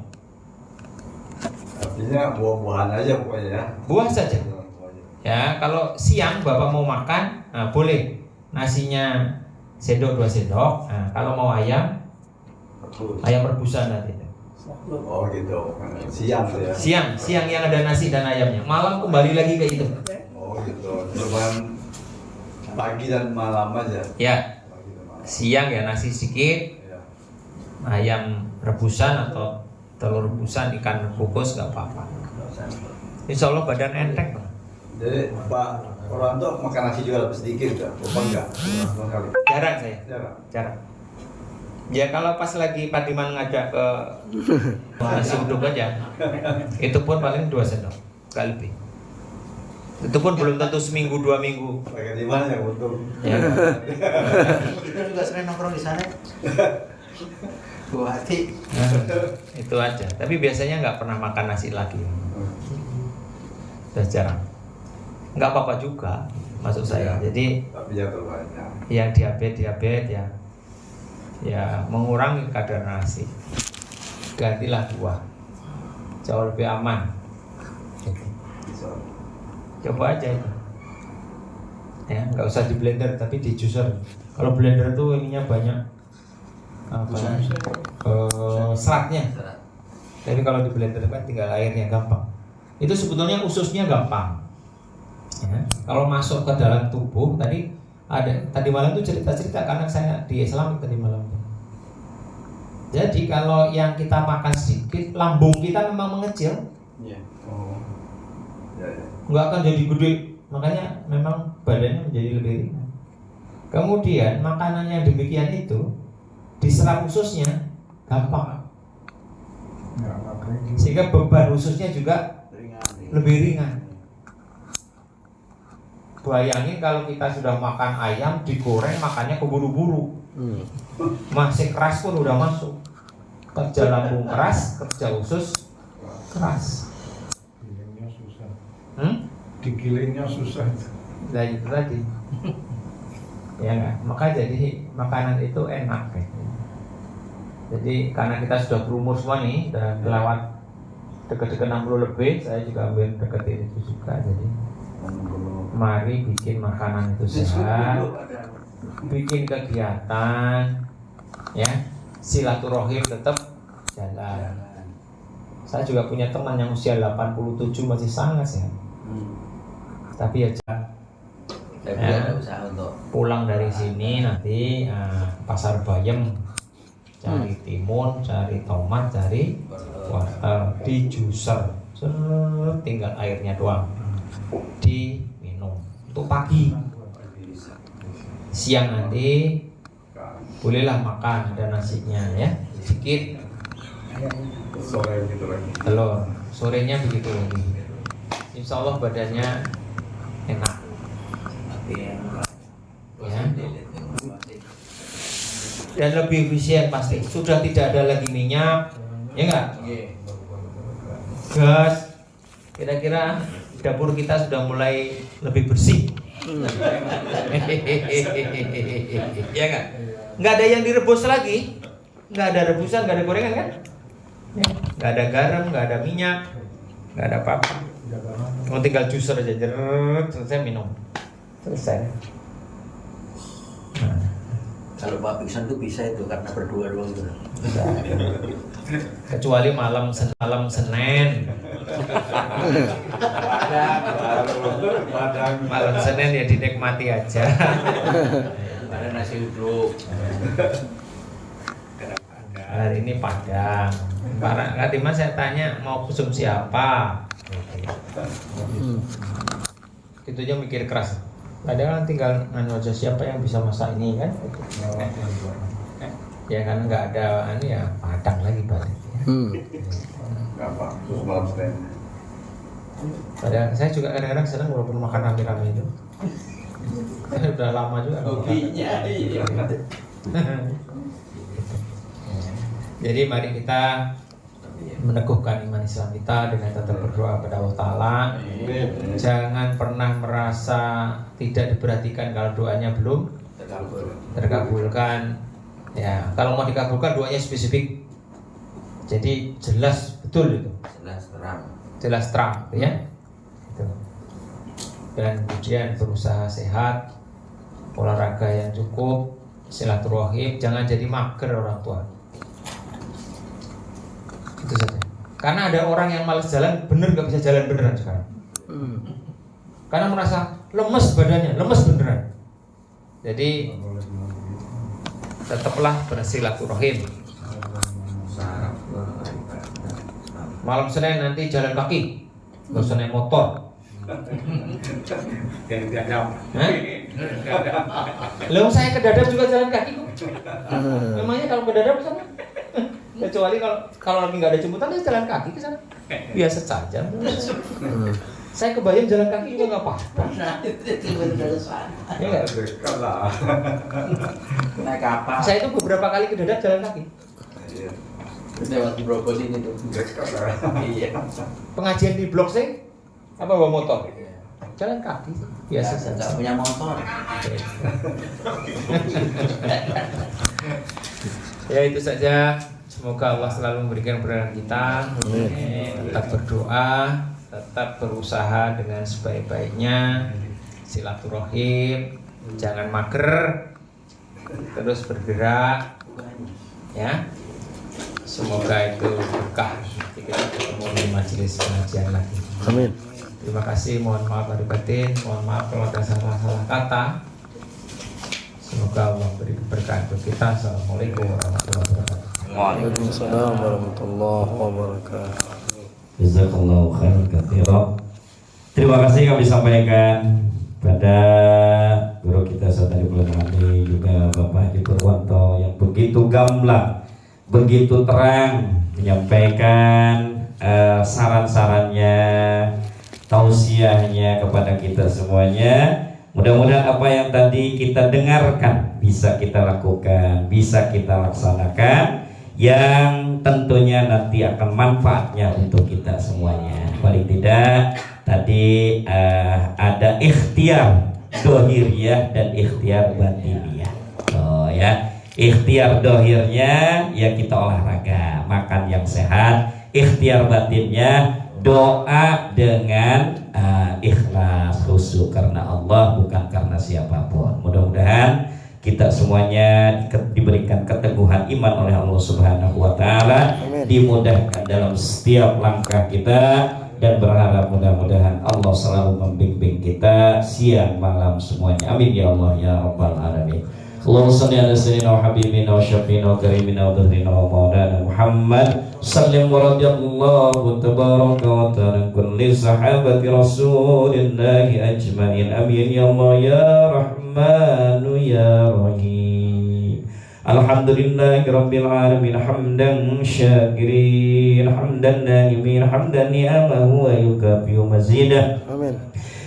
Artinya buah-buahan aja pokoknya ya. Buah saja. Ya, kalau siang Bapak mau makan, nah boleh. Nasinya sendok 2 sendok. Nah, kalau mau ayam rebusan nanti. Oh gitu. Siang tuh ya. Siang yang ada nasi dan ayamnya. Malam kembali lagi ke itu. Oh gitu. Cuman pagi dan malam aja. Ya, Pagi dan malam. siang ya nasi sedikit, Ya. ayam rebusan atau telur rebusan, ikan kukus nggak apa-apa. Insya Allah badan enteng. Bang. Jadi Pak Polanto makan nasi juga lebih sedikit kan? Apa enggak? Sama kali. Jarang saya, jarang. Ya kalau pas lagi Pak Diman ngajak ke nasi uduk aja, itu pun paling 2 sendok, nggak lebih. Itu pun belum tentu seminggu 2 minggu. Pakai di mana ya untung? Ya. Kita juga sering nongkrong di sana. Bu hati. Nah, itu aja. Tapi biasanya nggak pernah makan nasi lagi. Sudah jarang. Nggak apa-apa juga, maksud saya. Jadi Tapi ya terbanyak. yang diabetes ya mengurangi kadar nasi, gantilah buah, jauh lebih aman. Bisa. Coba aja itu ya, nggak usah di blender tapi di juicer. Kalau blender tuh ininya banyak seratnya, tapi kalau di blender kan tinggal airnya, gampang. Itu sebetulnya ususnya gampang ya. Kalau masuk ke dalam tubuh tadi malam tuh cerita-cerita karena saya di Islam tadi malam. Jadi kalau yang kita makan sedikit, lambung kita memang mengecil, Iya. Oh. Ya, ya. nggak akan jadi gede. Makanya memang badannya menjadi lebih ringan. Kemudian makanan yang demikian itu diserap ususnya gampang, sehingga beban ususnya juga Ringan. lebih ringan. Bayangin kalau kita sudah makan ayam digoreng, makannya keburu-buru, masih keras pun udah masuk. Kerja lambung keras, kerja usus keras. Gilingnya susah. Digilingnya susah. Nah itu tadi. Ya nggak? Maka jadi makanan itu enak ya. Jadi karena kita sudah berumur semua nih, dan lewat dekat-dekat 60 lebih, saya juga ambil dekat itu juga. Jadi mari bikin makanan itu sehat, bikin kegiatan, ya, silaturahim tetap jalan. Saya juga punya teman yang usia 87 masih sangat sehat. Tapi ya usaha untuk pulang dari sini nanti pasar Bayem, cari timun, cari tomat, cari wortel, di juicer, tinggal airnya doang, diminum untuk pagi. Siang nanti bolehlah makan, ada nasinya ya, sedikit Sore gitu lagi. telur, sorenya begitu lagi. Insya Allah badannya enak ya, dan lebih efisien pasti. Sudah tidak ada lagi minyak, ya enggak? Gas, kira-kira dapur kita sudah mulai lebih bersih. Ya enggak? Enggak ada yang direbus lagi, enggak ada rebusan, enggak ada gorengan kan? Ya, enggak ada garam, enggak ada minyak, enggak ada apa-apa. Mau tinggal juicer aja, jeruk, selesai minum, selesai. Nah. kalau Pak Piksan tuh bisa itu karena berdua doang gitu. Kecuali malam Senin. Malam Senin ya dinikmati aja. Ada nasi uduk. Hari ini Padang. Para Katiman saya tanya mau konsumsi apa? Itu aja mikir keras. Padahal tinggal nanya aja siapa yang bisa masak ini kan? Ya kan nggak ada ini ya Padang lagi balik. Gampang. Terus malam Senin. Padahal saya juga kadang-kadang senang walaupun makan rame-rame itu. Udah lama juga. Hobinya iya. Jadi mari kita meneguhkan iman Islam kita dengan tetap berdoa kepada Allah Ta'ala. Jangan pernah merasa tidak diperhatikan kalau doanya belum terkabulkan. Ya, kalau mau dikabulkan doanya spesifik. Jadi jelas betul itu. Jelas terang, ya. Gitu. Dan kemudian berusaha sehat, olahraga yang cukup, silaturahim, jangan jadi mager orang tua. Itu saja. Karena ada orang yang malas jalan, bener nggak bisa jalan beneran sekarang. Karena merasa lemes badannya, lemes beneran. Jadi tetaplah bersilaturahim. Malam Senin nanti jalan kaki, nggak usah naik motor. Lalu saya ke Dadap juga jalan kaki kok. Memangnya kalau ke Dadap sana? Kecuali kalau lagi nggak ada jemputan, saya jalan kaki ke sana. Biasa saja. Saya ke Bayam jalan kaki juga nggak apa-apa. Ya nggak? Naik kapal. Saya itu beberapa kali ke Dadap jalan kaki. Lewat di Brokoli itu. Iya. Pengajian di blok saya apa bawa motor? Jalan kaki biasa saja. Nggak punya motor. Ya itu saja. Semoga Allah selalu memberikan keberkahan kita. Tetap berdoa, tetap berusaha dengan sebaik-baiknya, silaturahim, jangan mager, terus bergerak, ya. Semoga itu berkah. Kita ketemu di majelis pengajian lagi. Amin. Terima kasih, mohon maaf lahir batin, mohon maaf kalau ada salah-salah kata. Semoga Allah beri keberkahan untuk kita. Assalamualaikum warahmatullahi wabarakatuh. Waalaikumsalam warahmatullahi wabarakatuh. Jazakallahu khairan katsiran. Terima kasih kami sampaikan pada guru kita saat tadi bulan hari, juga Bapak Haji Purwanto yang begitu gamblang, begitu terang menyampaikan saran-sarannya, tausiahnya kepada kita semuanya. Mudah-mudahan apa yang tadi kita dengarkan bisa kita lakukan, bisa kita laksanakan, yang tentunya nanti akan manfaatnya untuk kita semuanya. Paling tidak tadi ada ikhtiar dohiriyah dan ikhtiar batiniyah. Oh ya, ikhtiar dohirnya ya kita olahraga, makan yang sehat. Ikhtiar batinnya doa dengan ikhlas, khusyuk karena Allah, bukan karena siapapun. Mudah-mudahan kita semuanya diberikan keteguhan iman oleh Allah Subhanahu wa taala, dimudahkan dalam setiap langkah kita, dan berharap mudah-mudahan Allah selalu membimbing kita siang malam semuanya. Amin ya Allah ya rabbal alamin. Allahumma shalli ala sayyidina wa habibina wa syafiina wa karimina wa dhahrina wa maulana Muhammad sallim wa radiyallahu tabaraka wa ta'ala kulli sahabati rasulillahi ajmain. Amin ya Allah ya Rahmanu ya Rahim. Alhamdulillahi rabbil alamin hamdan syakirin hamdan na'imin hamdan ni'amahu wa yukafi'u mazidah. Amin.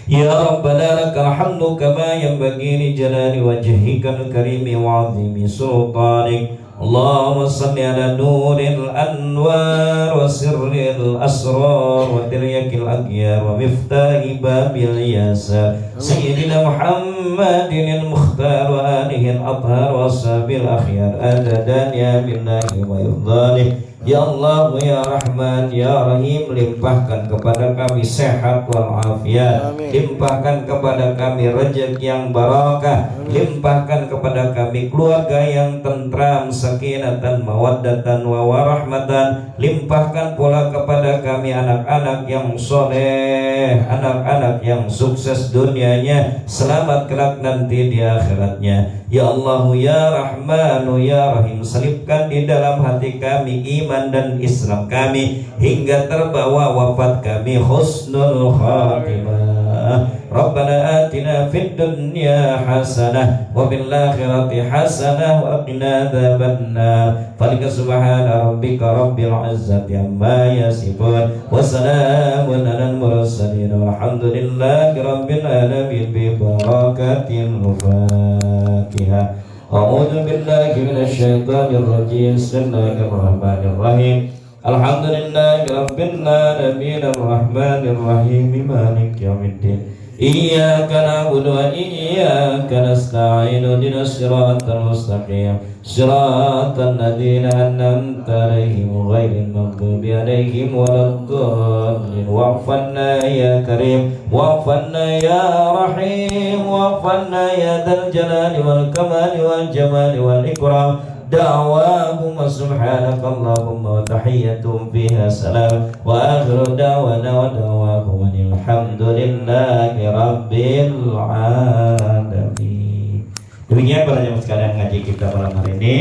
Ya Rabbana lakal hamdu kama yanbaghi li jalali wajhikal karimi wa 'azimi sultanik. Allahumma salli ala nuril anwar wa sirril asrar wa tiryakil aghyar wa miftahi babil yasar Sayyidina Muhammadin al-mukhtar wa alihi al-athhar wa ashabil akhyar adadan ya billahi wa yudhalih. Ya Allah ya Rahman ya Rahim, limpahkan kepada kami sehat wal afiat, limpahkan kepada kami rezeki yang barakah, limpahkan kepada kami keluarga yang tentram, sakinatan mawaddatan wa warahmatan, limpahkan pula kepada kami anak-anak yang soleh, anak-anak yang sukses dunianya, selamat kelak nanti di akhiratnya. Ya Allah ya Rahmanu ya Rahim, selipkan di dalam hati kami iman dan Islam kami hingga terbawa wafat kami husnul khatimah. Rabbana atina fid dunya hasanah wa fil akhirati hasanah wa qina adzabannar. Falika subhana rabbika rabbil izzati amma yasifun wa salamun alal mursalin walhamdulillahi rabbil alamin bi barakatil Fatihah. A'udzu billahi minasy syaithanir rajim. Bismillahirrahmanirrahim. Alhamdulillahi rabbil alamin arrahmanir rahim maliki yaumiddin. Iyyaka na'budu wa iyyaka nasta'in. Ihdinas siratal mustaqim. Siratal ladzina an'amta 'alaihim ghairil maghdubi 'alaihim waladdallin. Wa'fanna ya karim, wa'fanna ya rahim, wa'fanna ya dzal jalali wal kamali wal jamali wal ikram. دعواهم سبحانك اللهم وتحيتهم فيها سلام وآخر دعوانا ودعواهم الحمد لله رب العالمين. Demikian para jemaah sekalian ngaji kita malam hari ini,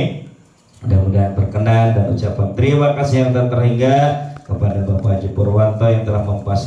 mudah-mudahan berkenan, dan ucapan terima kasih yang tak terhingga kepada Bapak Haji Purwanto yang telah memfasilitasi